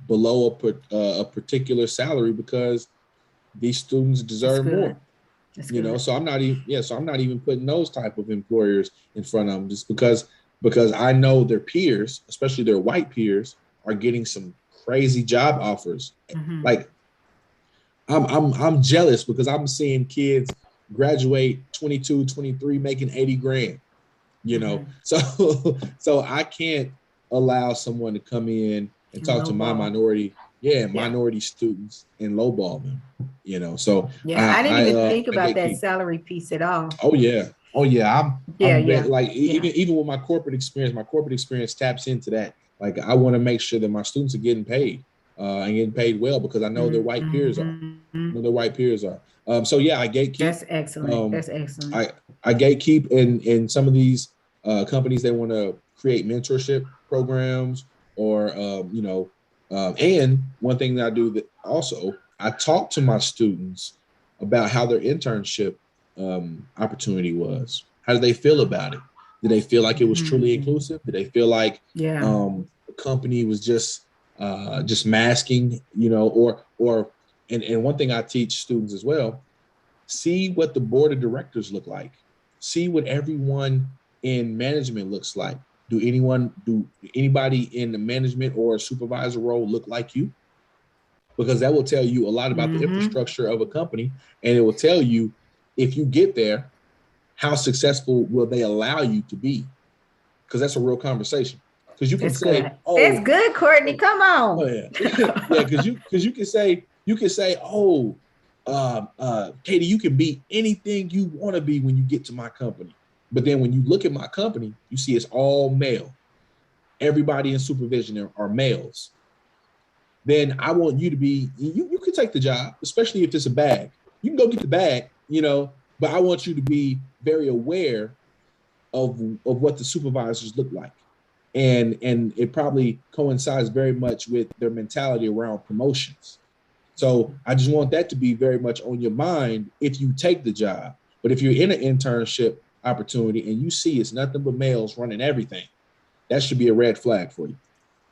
Speaker 4: below a particular salary because these students deserve more.
Speaker 3: That's
Speaker 4: you
Speaker 3: good.
Speaker 4: know, so I'm not even putting those type of employers in front of them just because I know their peers, especially their white peers, are getting some crazy job offers.
Speaker 3: Mm-hmm.
Speaker 4: Like I'm jealous because I'm seeing kids graduate 22, 23 making 80 grand, you know.
Speaker 3: Mm-hmm.
Speaker 4: So I can't allow someone to come in and talk to my minority students and lowball them, you know. So
Speaker 3: yeah, I didn't even think
Speaker 4: I
Speaker 3: about that
Speaker 4: gatekeep.
Speaker 3: salary piece at all.
Speaker 4: Oh yeah. Like
Speaker 3: Yeah.
Speaker 4: even with my corporate experience taps into that. Like I want to make sure that my students are getting paid and getting paid well because I know their white peers are. So yeah, I gatekeep.
Speaker 3: That's excellent. That's excellent.
Speaker 4: I gatekeep in some of these companies. They want to create mentorship programs or and one thing that I do that also, I talk to my students about how their internship opportunity was. How did they feel about it? Did they feel like it was truly inclusive? Did they feel like the company was just masking, you know, or one thing I teach students as well, see what the board of directors look like. See what everyone in management looks like. Do anybody in the management or supervisor role look like you? Because that will tell you a lot about the infrastructure of a company, and it will tell you if you get there, how successful will they allow you to be? Because that's a real conversation. Because you can say,
Speaker 3: good. "Oh, that's good, Cordney. Come on."
Speaker 4: Oh yeah, yeah. Because you can say, "Oh, Katie, you can be anything you want to be when you get to my company." But then when you look at my company, you see it's all male. Everybody in supervision are males. Then I want you to be, you can take the job, especially if it's a bag. You can go get the bag, you know, but I want you to be very aware of what the supervisors look like. And it probably coincides very much with their mentality around promotions. So I just want that to be very much on your mind if you take the job. But if you're in an internship opportunity and you see it's nothing but males running everything, that should be a red flag for you.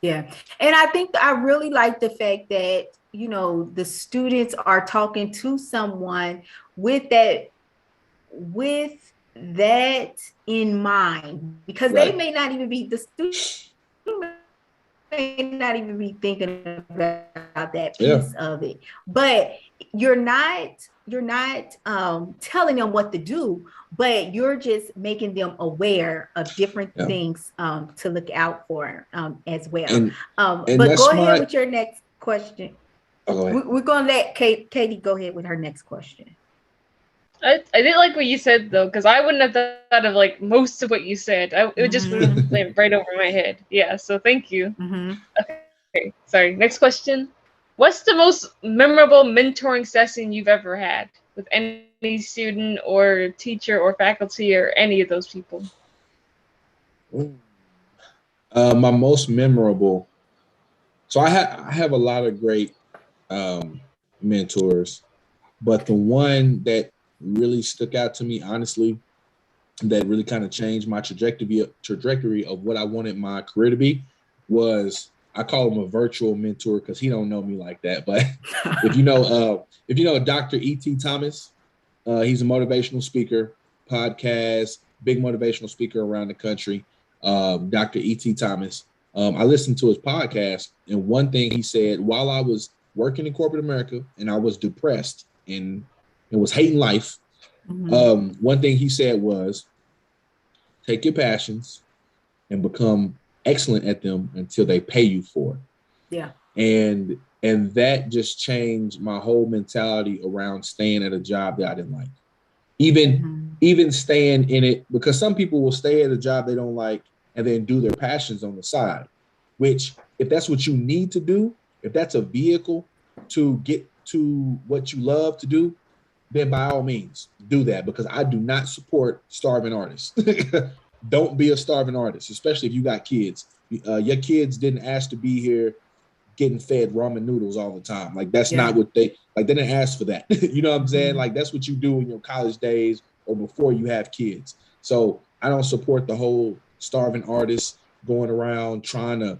Speaker 3: Yeah. And I think I really like the fact that, you know, the students are talking to someone with that in mind, because they may not even be, the student may not even be thinking about that piece of it. But you're not telling them what to do, but you're just making them aware of different things to look out for as well. But go ahead with your next question. We're going to let Katie go ahead with her next question.
Speaker 5: I didn't like what you said though, because I wouldn't have thought of like most of what you said. It just went right over my head. Yeah, so thank you. Okay, sorry. Next question. What's the most memorable mentoring session you've ever had with any student or teacher or faculty or any of those people?
Speaker 4: My most memorable. So I have a lot of great mentors, but the one that really stuck out to me, honestly, that really kind of changed my trajectory of what I wanted my career to be was, I call him a virtual mentor because he don't know me like that. But if you know Dr. E.T. Thomas, he's a motivational speaker, podcast, big motivational speaker around the country. Dr. E.T. Thomas. I listened to his podcast, and one thing he said while I was working in corporate America and I was depressed and was hating life, one thing he said was, take your passions and become excellent at them until they pay you for it.
Speaker 3: Yeah.
Speaker 4: And that just changed my whole mentality around staying at a job that I didn't like. Even staying in it, because some people will stay at a job they don't like and then do their passions on the side, which if that's what you need to do, if that's a vehicle to get to what you love to do, then by all means do that, because I do not support starving artists. Don't be a starving artist, especially if you got kids. Your kids didn't ask to be here getting fed ramen noodles all the time. Like that's not what they didn't ask for that. You know what I'm saying? Like that's what you do in your college days or before you have kids. So I don't support the whole starving artists going around trying to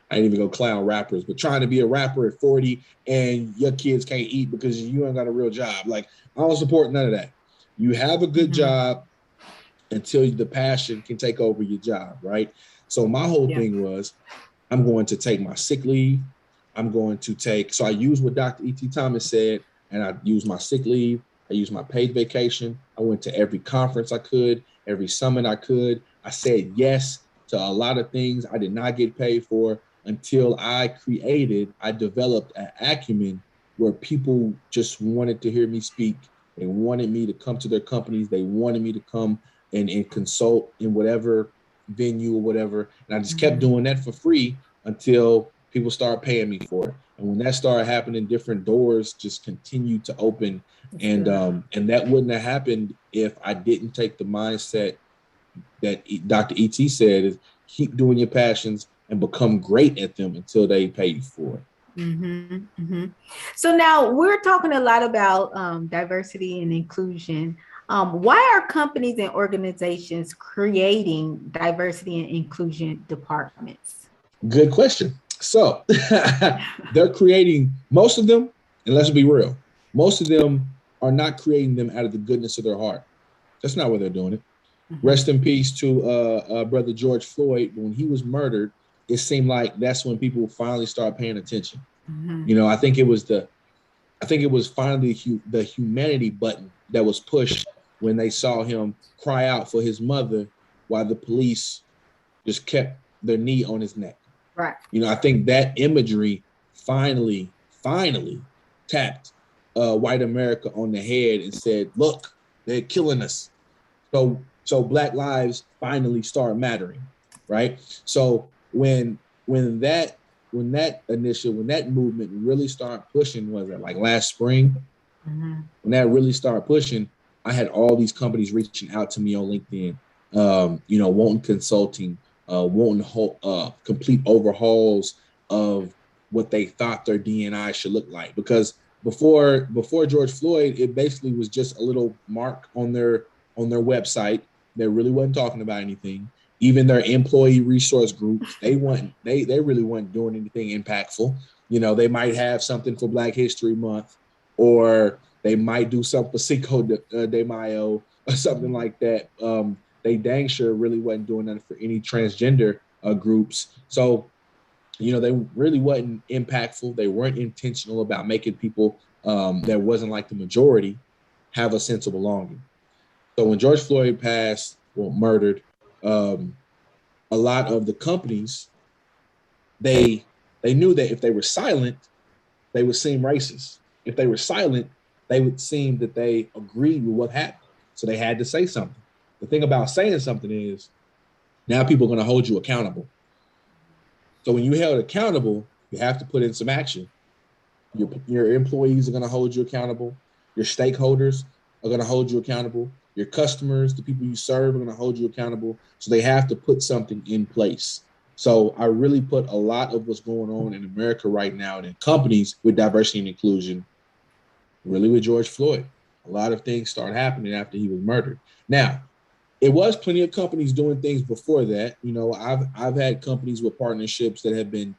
Speaker 4: I ain't even gonna clown rappers, but trying to be a rapper at 40 and your kids can't eat because you ain't got a real job. Like I don't support none of that. You have a good job until the passion can take over your job, right? So my whole thing was, I'm going to take my sick leave. So I use what Dr. E.T. Thomas said, and I use my sick leave. I use my paid vacation. I went to every conference I could, every summit I could. I said yes to a lot of things I did not get paid for until I developed an acumen where people just wanted to hear me speak. They wanted me to come to their companies. They wanted me to come and consult in whatever venue or whatever. And I just kept doing that for free until people started paying me for it. And when that started happening, different doors just continued to open. And that wouldn't have happened if I didn't take the mindset that Dr. E.T. said, is keep doing your passions and become great at them until they pay you for it.
Speaker 3: So now we're talking a lot about diversity and inclusion. Why are companies and organizations creating diversity and inclusion departments?
Speaker 4: Good question. So they're creating, most of them, and let's be real, most of them are not creating them out of the goodness of their heart. That's not why they're doing it. Rest in peace to brother George Floyd. When he was murdered, it seemed like that's when people finally started paying attention. You know, I think it was finally the humanity button that was pushed when they saw him cry out for his mother while the police just kept their knee on his neck.
Speaker 3: Right.
Speaker 4: You know, I think that imagery finally tapped white America on the head and said, look, they're killing us. So Black lives finally start mattering, right? So when that movement really started pushing, was it like last spring? When that really started pushing, I had all these companies reaching out to me on LinkedIn, wanting consulting, wanting complete overhauls of what they thought their D&I should look like. Because before George Floyd, it basically was just a little mark on their website. They really wasn't talking about anything. Even their employee resource groups, they really weren't doing anything impactful. You know, they might have something for Black History Month, or they might do something for Cinco de Mayo or something like that. They dang sure really wasn't doing nothing for any transgender groups. So, you know, they really wasn't impactful. They weren't intentional about making people that wasn't like the majority have a sense of belonging. So when George Floyd murdered, a lot of the companies, they knew that if they were silent, they would seem racist. If they were silent, they would seem that they agreed with what happened. So they had to say something. The thing about saying something is now people are going to hold you accountable. So when you're held accountable, you have to put in some action. Your employees are going to hold you accountable. Your stakeholders are going to hold you accountable. Your customers, the people you serve, are going to hold you accountable. So they have to put something in place. So I really put a lot of what's going on in America right now and in companies with diversity and inclusion, really with George Floyd. A lot of things started happening after he was murdered. Now, it was plenty of companies doing things before that. You know, I've had companies with partnerships that have been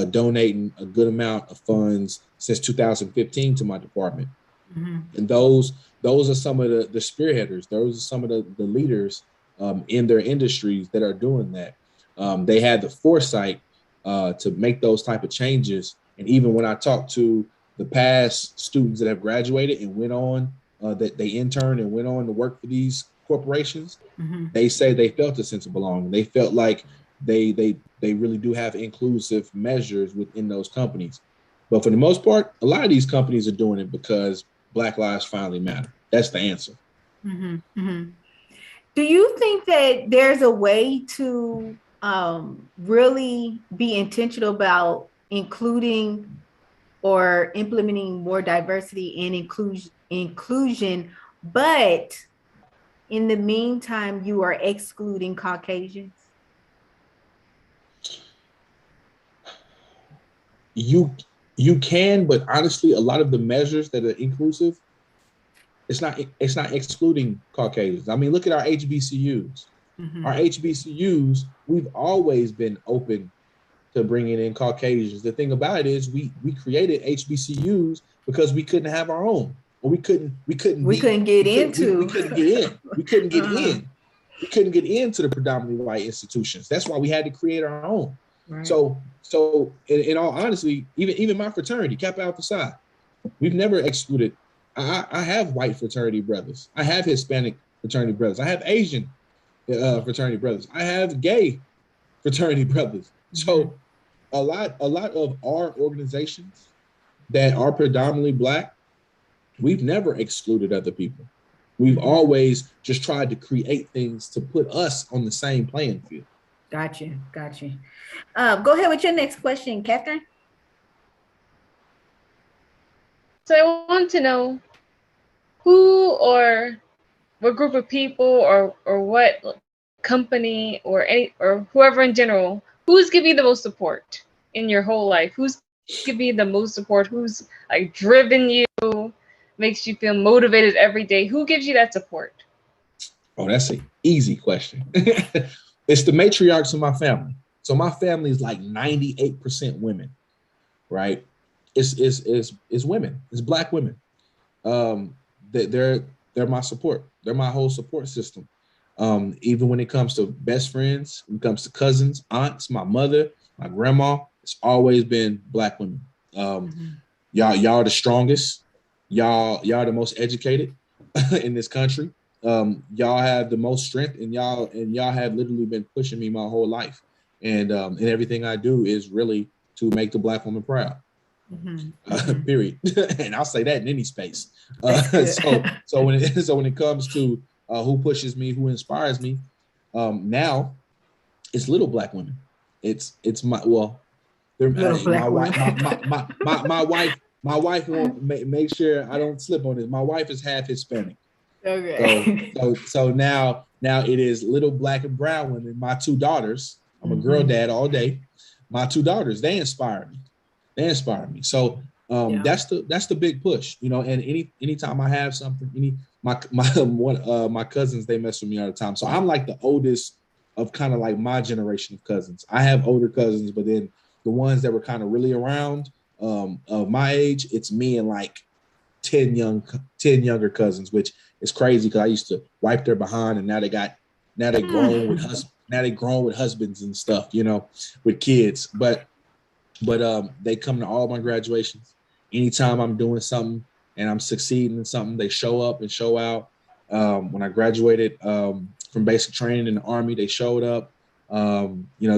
Speaker 4: donating a good amount of funds since 2015 to my department. And those are some of the spearheaders. Those are some of the leaders in their industries that are doing that. They had the foresight to make those type of changes. And even when I talk to the past students that have graduated and went on, that they interned and went on to work for these corporations, they say they felt a sense of belonging. They felt like they really do have inclusive measures within those companies. But for the most part, a lot of these companies are doing it because Black lives finally matter. That's the answer.
Speaker 3: Do you think that there's a way to really be intentional about including or implementing more diversity and inclusion, but in the meantime, you are excluding Caucasians?
Speaker 4: You can, but honestly, a lot of the measures that are inclusive, it's not excluding Caucasians. I mean, look at our HBCUs. Mm-hmm. Our HBCUs, we've always been open to bringing in Caucasians. The thing about it is we created HBCUs because we couldn't have our own, or we couldn't get in. We couldn't get into the predominantly white institutions. That's why we had to create our own. Right. So in all honesty, even my fraternity, Kappa Alpha Psi, we've never excluded. I have white fraternity brothers. I have Hispanic fraternity brothers. I have Asian fraternity brothers. I have gay fraternity brothers. So a lot of our organizations that are predominantly Black, we've never excluded other people. We've always just tried to create things to put us on the same playing field.
Speaker 3: Got you. Go ahead with your next question, Catherine.
Speaker 5: So I want to know who or what group of people or what company or whoever in general, who's giving you the most support in your whole life? Who's giving you the most support? Who's like driven you, makes you feel motivated every day? Who gives you that support?
Speaker 4: Oh, that's an easy question. It's the matriarchs of my family. So my family is like 98% women, right? It's women. It's Black women. They're my support. They're my whole support system. Even when it comes to best friends, when it comes to cousins, aunts, my mother, my grandma, it's always been Black women. Y'all are the strongest. Y'all are the most educated in this country. Y'all have the most strength, and y'all have literally been pushing me my whole life. And everything I do is really to make the Black woman proud. Period. And I'll say that in any space. So when it comes to who pushes me, who inspires me, now it's little Black women. It's my wife won't make sure I don't slip on this. My wife is half Hispanic. Okay. So now it is little Black and brown women. My two daughters. I'm a girl dad all day. My two daughters, they inspire me. So that's the big push, you know. And anytime I have something, my cousins, they mess with me all the time. So I'm like the oldest of kind of like my generation of cousins. I have older cousins, but then the ones that were kind of really around of my age, it's me and like 10 younger cousins, which is crazy because I used to wipe their behind, and now they grown with husbands and stuff, you know, with kids. But they come to all my graduations. Anytime I'm doing something and I'm succeeding in something, they show up and show out. When I graduated from basic training in the Army, they showed up.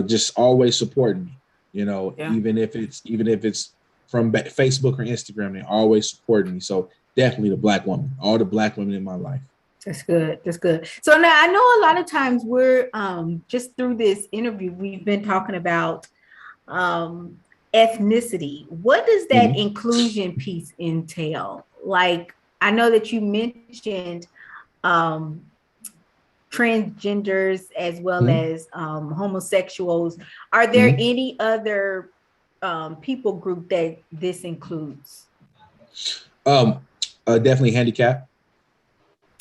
Speaker 4: Just always supporting me. You know, even if it's from Facebook or Instagram, they always supporting me. So definitely the Black woman, all the Black women in my life.
Speaker 3: That's good. So now I know a lot of times we're just through this interview, we've been talking about ethnicity. What does that inclusion piece entail? Like, I know that you mentioned transgenders as well as homosexuals. Are there any other people group that this includes?
Speaker 4: Definitely handicap.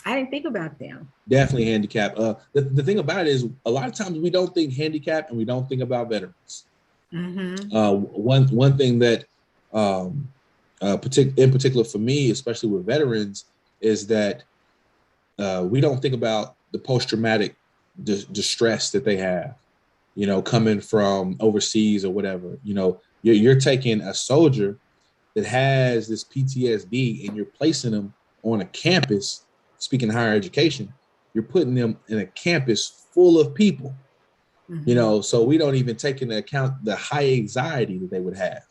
Speaker 3: I didn't think about them.
Speaker 4: Definitely handicap. The thing about it is a lot of times we don't think handicap and we don't think about veterans. One thing that in particular for me, especially with veterans, is that we don't think about the post-traumatic distress that they have, you know, coming from overseas or whatever. You know, you're taking a soldier that has this PTSD and you're placing them on a campus, speaking of higher education, you're putting them in a campus full of people, you know, so we don't even take into account the high anxiety that they would have,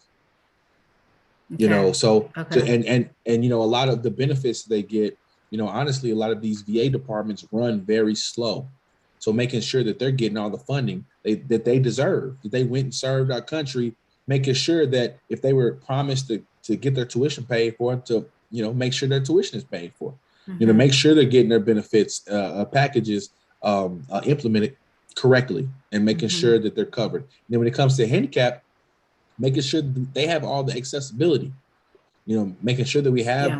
Speaker 4: you know, and you know, a lot of the benefits they get, you know, honestly, a lot of these VA departments run very slow. So making sure that they're getting all the funding that they deserve, that they went and served our country, making sure that if they were promised to to get their tuition paid for, to, you know, make sure their tuition is paid for,
Speaker 3: Mm-hmm.
Speaker 4: you know, make sure they're getting their benefits packages implemented correctly, and making
Speaker 3: Mm-hmm.
Speaker 4: sure that they're covered. And then when it comes to handicap, making sure that they have all the accessibility, you know, making sure that we have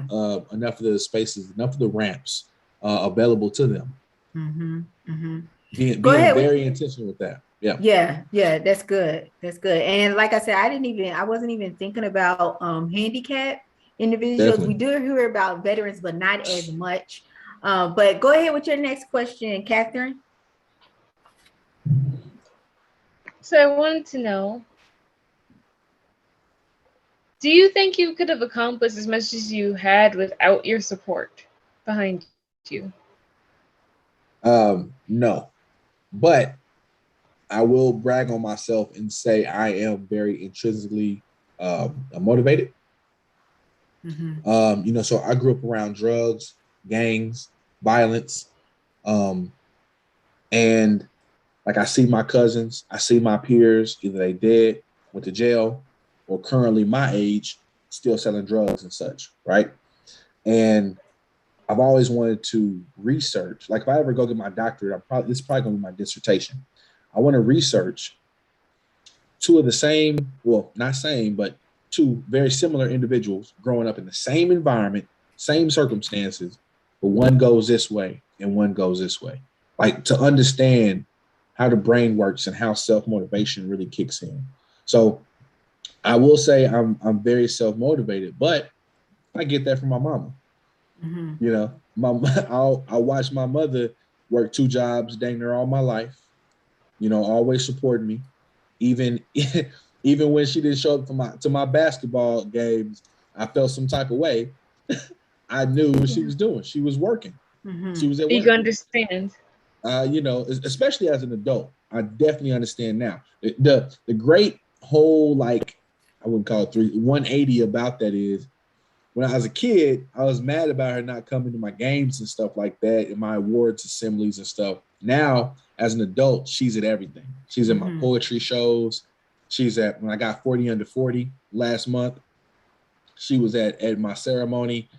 Speaker 4: enough of the spaces, enough of the ramps available to them.
Speaker 3: Mm-hmm. Mm-hmm.
Speaker 4: Being
Speaker 3: ahead.
Speaker 4: very intentional with that.
Speaker 3: Yeah, that's good. That's good. And like I said, I wasn't even thinking about handicapped individuals.
Speaker 4: Definitely.
Speaker 3: We do hear about veterans, but not as much. But go ahead with your next question, Catherine.
Speaker 5: So I wanted to know, do you think you could have accomplished as much as you had without your support behind you?
Speaker 4: No, but I will brag on myself and say I am very intrinsically motivated.
Speaker 3: Mm-hmm.
Speaker 4: You know, so I grew up around drugs, gangs, violence, and like I see my cousins, I see my peers, either they dead, went to jail, or currently my age, still selling drugs and such, right? And I've always wanted to research. Like if I ever go get my doctorate, this is probably gonna be my dissertation. I want to research two of the same, well, not same, but two very similar individuals growing up in the same environment, same circumstances, but one goes this way and one goes this way. Like to understand how the brain works and how self-motivation really kicks in. So I will say I'm very self-motivated, but I get that from my mama.
Speaker 3: Mm-hmm.
Speaker 4: You know, I watched my mother work 2 jobs dang near all my life, you know, always supporting me. Even when she didn't show up to my basketball games, I felt some type of way. I knew what she was doing. She was working.
Speaker 3: Mm-hmm.
Speaker 4: She was at work.
Speaker 5: You understand.
Speaker 4: You know, especially as an adult, I definitely understand now. The great whole, like, I wouldn't call it 180 about that is, when I was a kid, I was mad about her not coming to my games and stuff like that, and my awards assemblies and stuff. Now, as an adult, she's at everything. She's in my poetry shows. She's at, when I got 40 under 40 last month, she was at my ceremony.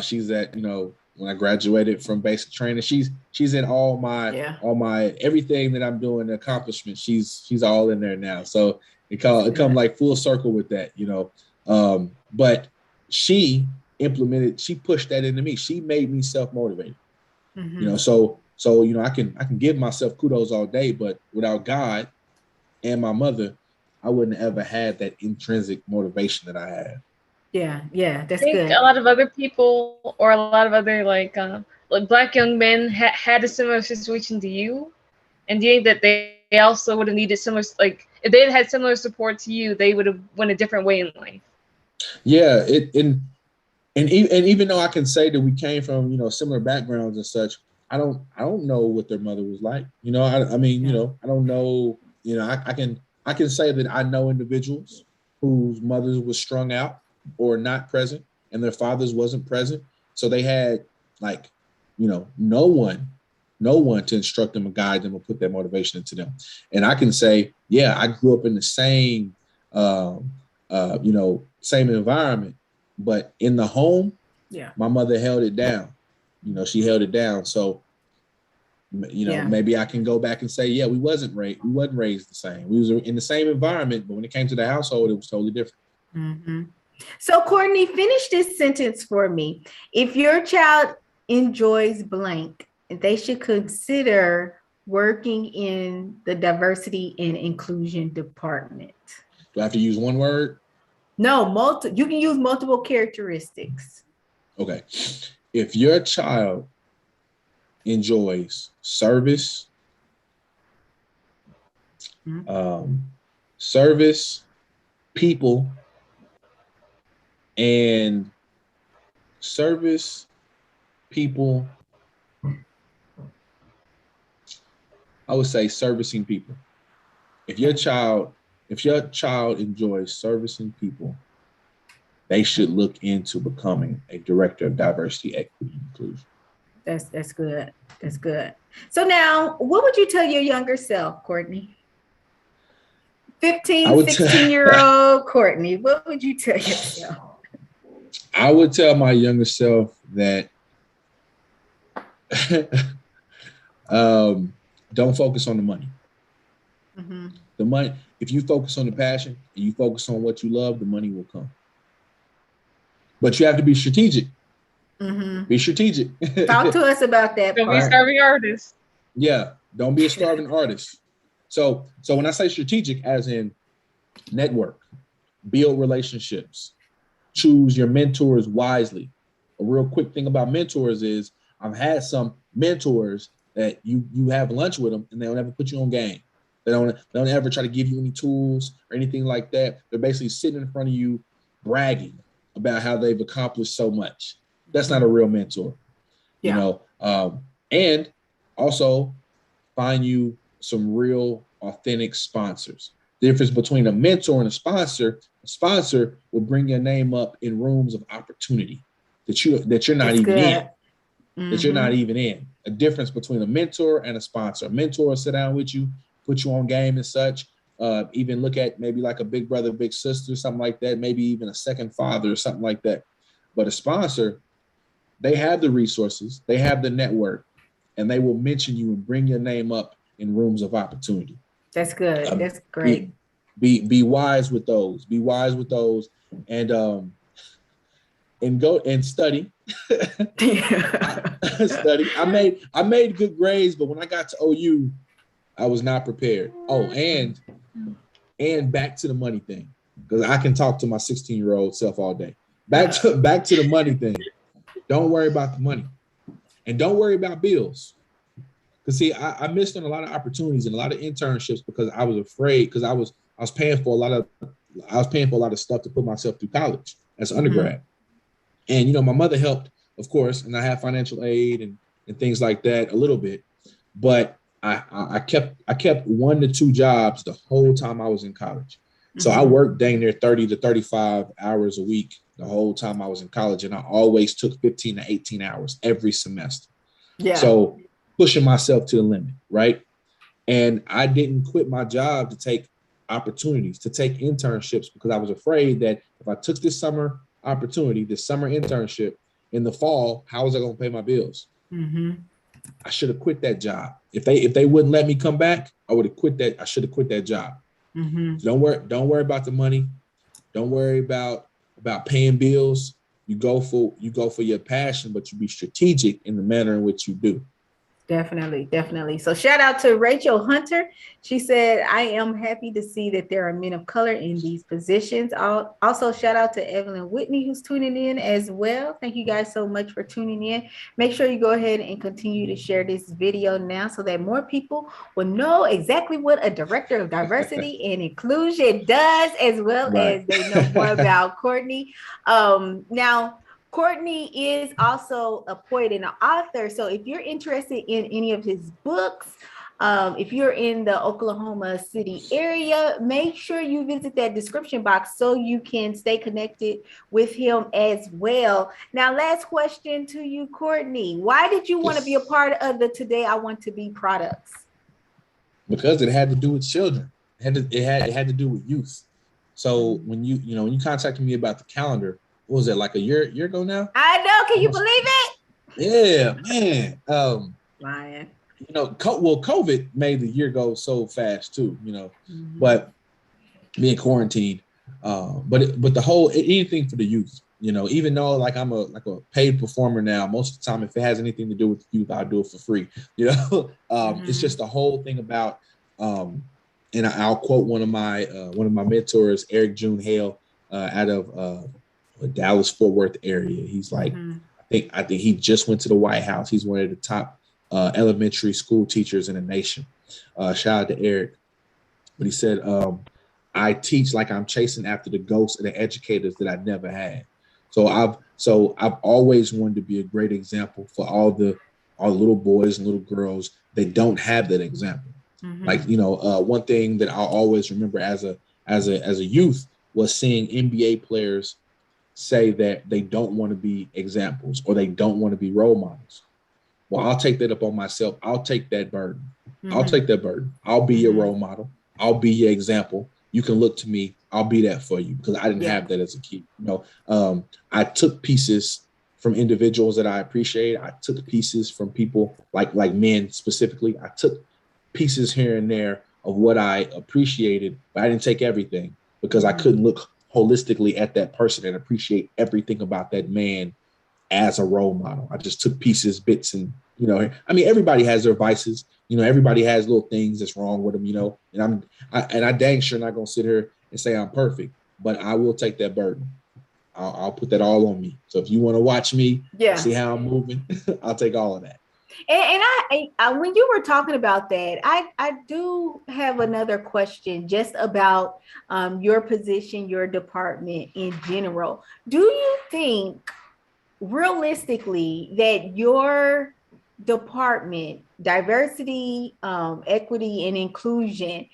Speaker 4: She's at, you know, when I graduated from basic training. She's in all my everything that I'm doing, accomplishments. She's all in there now. So it come like full circle with that, you know. But she pushed that into me. She made me self-motivated.
Speaker 3: Mm-hmm.
Speaker 4: You know, so you know, I can give myself kudos all day, but without God and my mother, I wouldn't ever had that intrinsic motivation that I have.
Speaker 3: Yeah, that's
Speaker 5: I think
Speaker 3: good.
Speaker 5: a lot of other people, or a lot of other like Black young men had a similar situation to you, and do you think that they also would have needed similar, like if they had similar support to you, they would have went a different way in life?
Speaker 4: Yeah, and even though I can say that we came from, you know, similar backgrounds and such, I don't know what their mother was like. You know, I mean, you know, I don't know. You know, I can say that I know individuals whose mothers was strung out or not present, and their fathers wasn't present, so they had, like, you know, no one to instruct them or guide them or put that motivation into them. And I can say, yeah, I grew up in the same, you know, same environment, but in the home, my mother held it down. You know, she held it down. So, you know, maybe I can go back and say, yeah, we wasn't raised the same. We was in the same environment, but when it came to the household, it was totally different.
Speaker 3: Mm-hmm. So, Cordney, finish this sentence for me. If your child enjoys blank, they should consider working in the diversity and inclusion department.
Speaker 4: Do I have to use one word?
Speaker 3: No, you can use multiple characteristics.
Speaker 4: Okay. If your child enjoys service, people, and I would say servicing people. If your child enjoys servicing people, they should look into becoming a director of diversity, equity, and inclusion.
Speaker 3: That's good. That's good. So now, what would you tell your younger self, Cordney? 15, 16-year-old Cordney, what would you tell yourself?
Speaker 4: I would tell my younger self that don't focus on the money.
Speaker 3: Mm-hmm.
Speaker 4: The money, if you focus on the passion and you focus on what you love, the money will come. But you have to be strategic.
Speaker 3: Mm-hmm.
Speaker 4: Be strategic.
Speaker 3: Talk to us about that
Speaker 5: Don't be
Speaker 3: part.
Speaker 5: starving artists.
Speaker 4: Yeah, don't be a starving artist. So when I say strategic, as in network, build relationships, choose your mentors wisely. A real quick thing about mentors is I've had some mentors that you have lunch with them and they'll never put you on game. They don't ever try to give you any tools or anything like that. They're basically sitting in front of you bragging about how they've accomplished so much. That's not a real mentor.
Speaker 3: Yeah.
Speaker 4: You know, and also find you some real authentic sponsors. The difference between a mentor and a sponsor will bring your name up in rooms of opportunity that you're not
Speaker 3: That's
Speaker 4: even
Speaker 3: good.
Speaker 4: in.
Speaker 3: Mm-hmm.
Speaker 4: That you're not even in. A difference between a mentor and a sponsor. A mentor will sit down with you, put you on game and such. Even look at maybe like a big brother, big sister, something like that. Maybe even a second father or something like that. But a sponsor, they have the resources, they have the network, and they will mention you and bring your name up in rooms of opportunity.
Speaker 3: That's good. That's great.
Speaker 4: Be wise with those. Be wise with those, and go and study. Study. I made good grades, but when I got to OU, I was not prepared. Oh, and back to the money thing, because I can talk to my 16-year-old self all day. Back to the money thing. Don't worry about the money, and don't worry about bills. Because see, I missed on a lot of opportunities and a lot of internships because I was afraid, because I was paying for a lot of stuff to put myself through college as an undergrad. And my mother helped, of course, and I had financial aid and things like that a little bit. But I kept 1 to 2 jobs the whole time I was in college. So I worked dang near 30 to 35 hours a week the whole time I was in college, and I always took 15 to 18 hours every semester. Yeah. So pushing myself to the limit, right? And I didn't quit my job to take opportunities, to take internships, because I was afraid that if I took this summer opportunity, this summer internship in the fall, how was I going to pay my bills? I should have quit that job. If they wouldn't let me come back, I would have quit that. I should have quit that job. So don't worry about the money. Don't worry about paying bills. You go for your passion, but you be strategic in the manner in which you do.
Speaker 3: Definitely. So shout out to Rachel Hunter. She said, I am happy to see that there are men of color in these positions. Also, shout out to Evelyn Whitney, who's tuning in as well. Thank you guys so much for tuning in. Make sure you go ahead and continue to share this video now so that more people will know exactly what a director of diversity and inclusion does, as well as they know more about Cordney. Now, Cordney is also a poet and an author. So if you're interested in any of his books, if you're in the Oklahoma City area, make sure you visit that description box so you can stay connected with him as well. Now, last question to you, Cordney. Why did you want to be a part of the Today I Want to Be products?
Speaker 4: Because it had to do with children. It had to do with youth. So when you contacted me about the calendar, what was it, like a year ago now?
Speaker 3: I know. Can you believe
Speaker 4: it? Yeah, man.
Speaker 3: Lying.
Speaker 4: COVID made the year go so fast too. But being quarantined. But the whole anything for the youth. Even though like I'm a paid performer now, most of the time if it has anything to do with youth, I'll do it for free. It's just the whole thing about. And I'll quote one of my mentors, Eric June Hale, out of Dallas Fort Worth area. He's like, I think he just went to the White House. He's one of the top elementary school teachers in the nation. Shout out to Eric. But he said, I teach like I'm chasing after the ghosts of the educators that I never had. So I've always wanted to be a great example for all the little boys and little girls that don't have that example. Like, one thing that I'll always remember as a youth was seeing NBA players say that they don't want to be examples or they don't want to be role models. Well, I'll take that up on myself. I'll take that burden. I'll take that burden. I'll be your role model. I'll be your example. you can look to me. I'll be that for you, because I didn't have that as a kid. I took pieces from individuals that I appreciate. I took pieces from people like men specifically. I took pieces here and there of what I appreciated, but I didn't take everything, because I couldn't look holistically at that person and appreciate everything about that man as a role model. I just took pieces, bits, and everybody has their vices. Everybody has little things that's wrong with them. And I dang sure not gonna sit here and say I'm perfect, but I will take that burden. I'll put that all on me. So if you want to watch me, see how I'm moving, I'll take all of that.
Speaker 3: And I when you were talking about that, I do have another question just about your position, your department in general. Do you think realistically that your department, diversity, equity, and inclusion,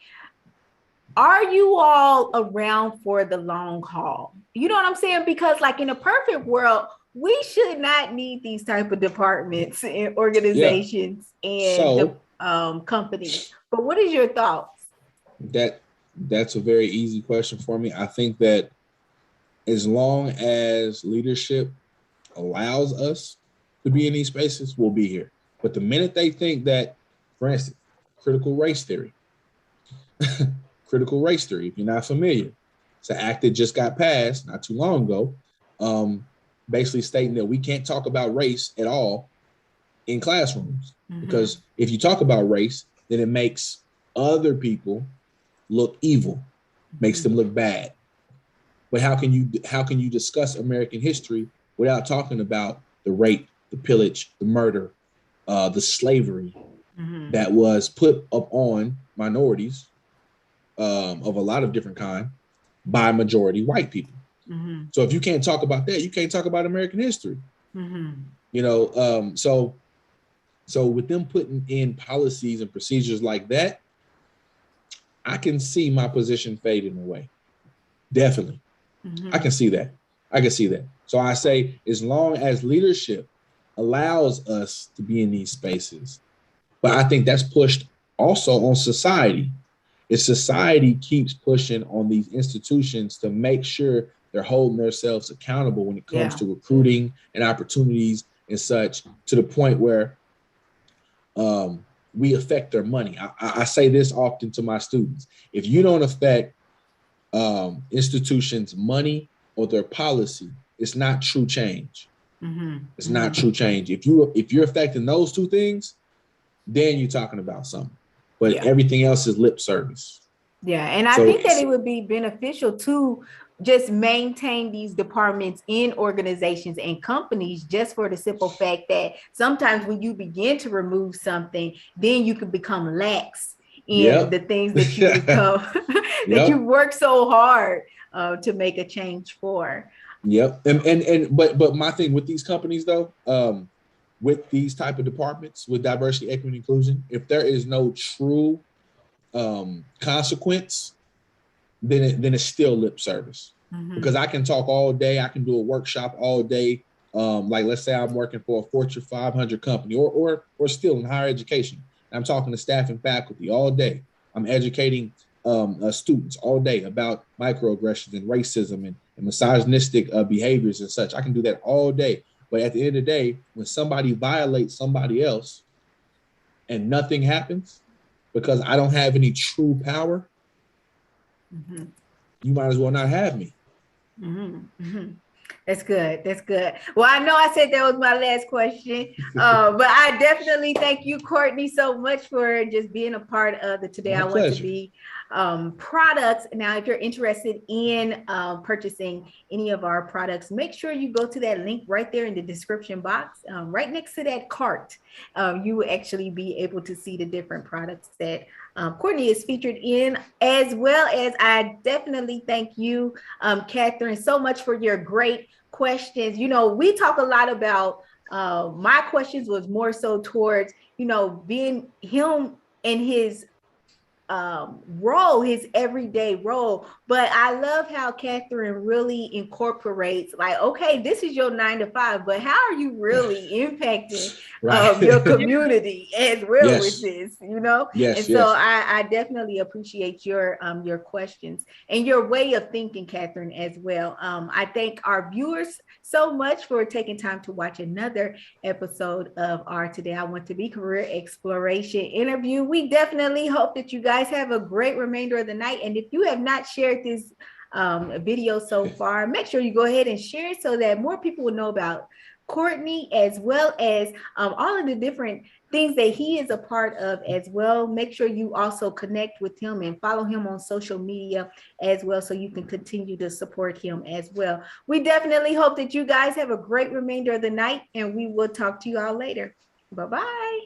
Speaker 3: are you all around for the long haul? You know what I'm saying? Because like in a perfect world, we should not need these type of departments and organizations and companies. But what is your thoughts?
Speaker 4: That's a very easy question for me. I think that as long as leadership allows us to be in these spaces, we'll be here. But the minute they think that, for instance, critical race theory, if you're not familiar, it's an act that just got passed not too long ago, basically stating that we can't talk about race at all in classrooms, because if you talk about race, then it makes other people look evil, makes them look bad. But how can you discuss American history without talking about the rape, the pillage, the murder, the slavery that was put upon minorities of a lot of different kind by majority white people? So if you can't talk about that, you can't talk about American history. So with them putting in policies and procedures like that, I can see my position fading away. Definitely. I can see that. So I say, as long as leadership allows us to be in these spaces, but I think that's pushed also on society. If society keeps pushing on these institutions to make sure they're holding themselves accountable when it comes to recruiting and opportunities and such, to the point where we affect their money. I say this often to my students: if you don't affect institutions' money or their policy, it's not true change. It's not true change. If you're affecting those two things, then you're talking about something. But everything else is lip service.
Speaker 3: Yeah, and I think that it would be beneficial to just maintain these departments in organizations and companies, just for the simple fact that sometimes when you begin to remove something, then you can become lax in the things that you become, that you work so hard to make a change for.
Speaker 4: But my thing with these companies though, with these type of departments, with diversity, equity, and inclusion, if there is no true consequence, then it's still lip service. Because I can talk all day, I can do a workshop all day. Like let's say I'm working for a Fortune 500 company, or still in higher education. I'm talking to staff and faculty all day. I'm educating students all day about microaggressions and racism and misogynistic behaviors and such. I can do that all day. But at the end of the day, when somebody violates somebody else and nothing happens because I don't have any true power, you might as well not have me.
Speaker 3: That's good. Well, I know I said that was my last question, but I definitely thank you, Cordney, so much for just being a part of the Today I Want to Be products. Now, if you're interested in purchasing any of our products, make sure you go to that link right there in the description box, right next to that cart. You will actually be able to see the different products that Cordney is featured in, as well as I definitely thank you, Catherine, so much for your great questions. We talk a lot about, my questions was more so towards, being him and his role, his everyday role. But I love how Catherine really incorporates, like, okay, this is your 9 to 5, but how are you really impacting
Speaker 4: Right.
Speaker 3: your community as well with
Speaker 4: Yes.
Speaker 3: this, you know?
Speaker 4: Yes.
Speaker 3: And so
Speaker 4: Yes.
Speaker 3: I definitely appreciate your questions and your way of thinking, Catherine, as well. I thank our viewers so much for taking time to watch another episode of our Today I Want to Be Career Exploration interview. We definitely hope that you guys have a great remainder of the night. And if you have not shared this video so far, make sure you go ahead and share it so that more people will know about Cordney, as well as all of the different things that he is a part of as well. Make sure you also connect with him and follow him on social media as well, so you can continue to support him as well. We definitely hope that you guys have a great remainder of the night, and we will talk to you all later. Bye-bye.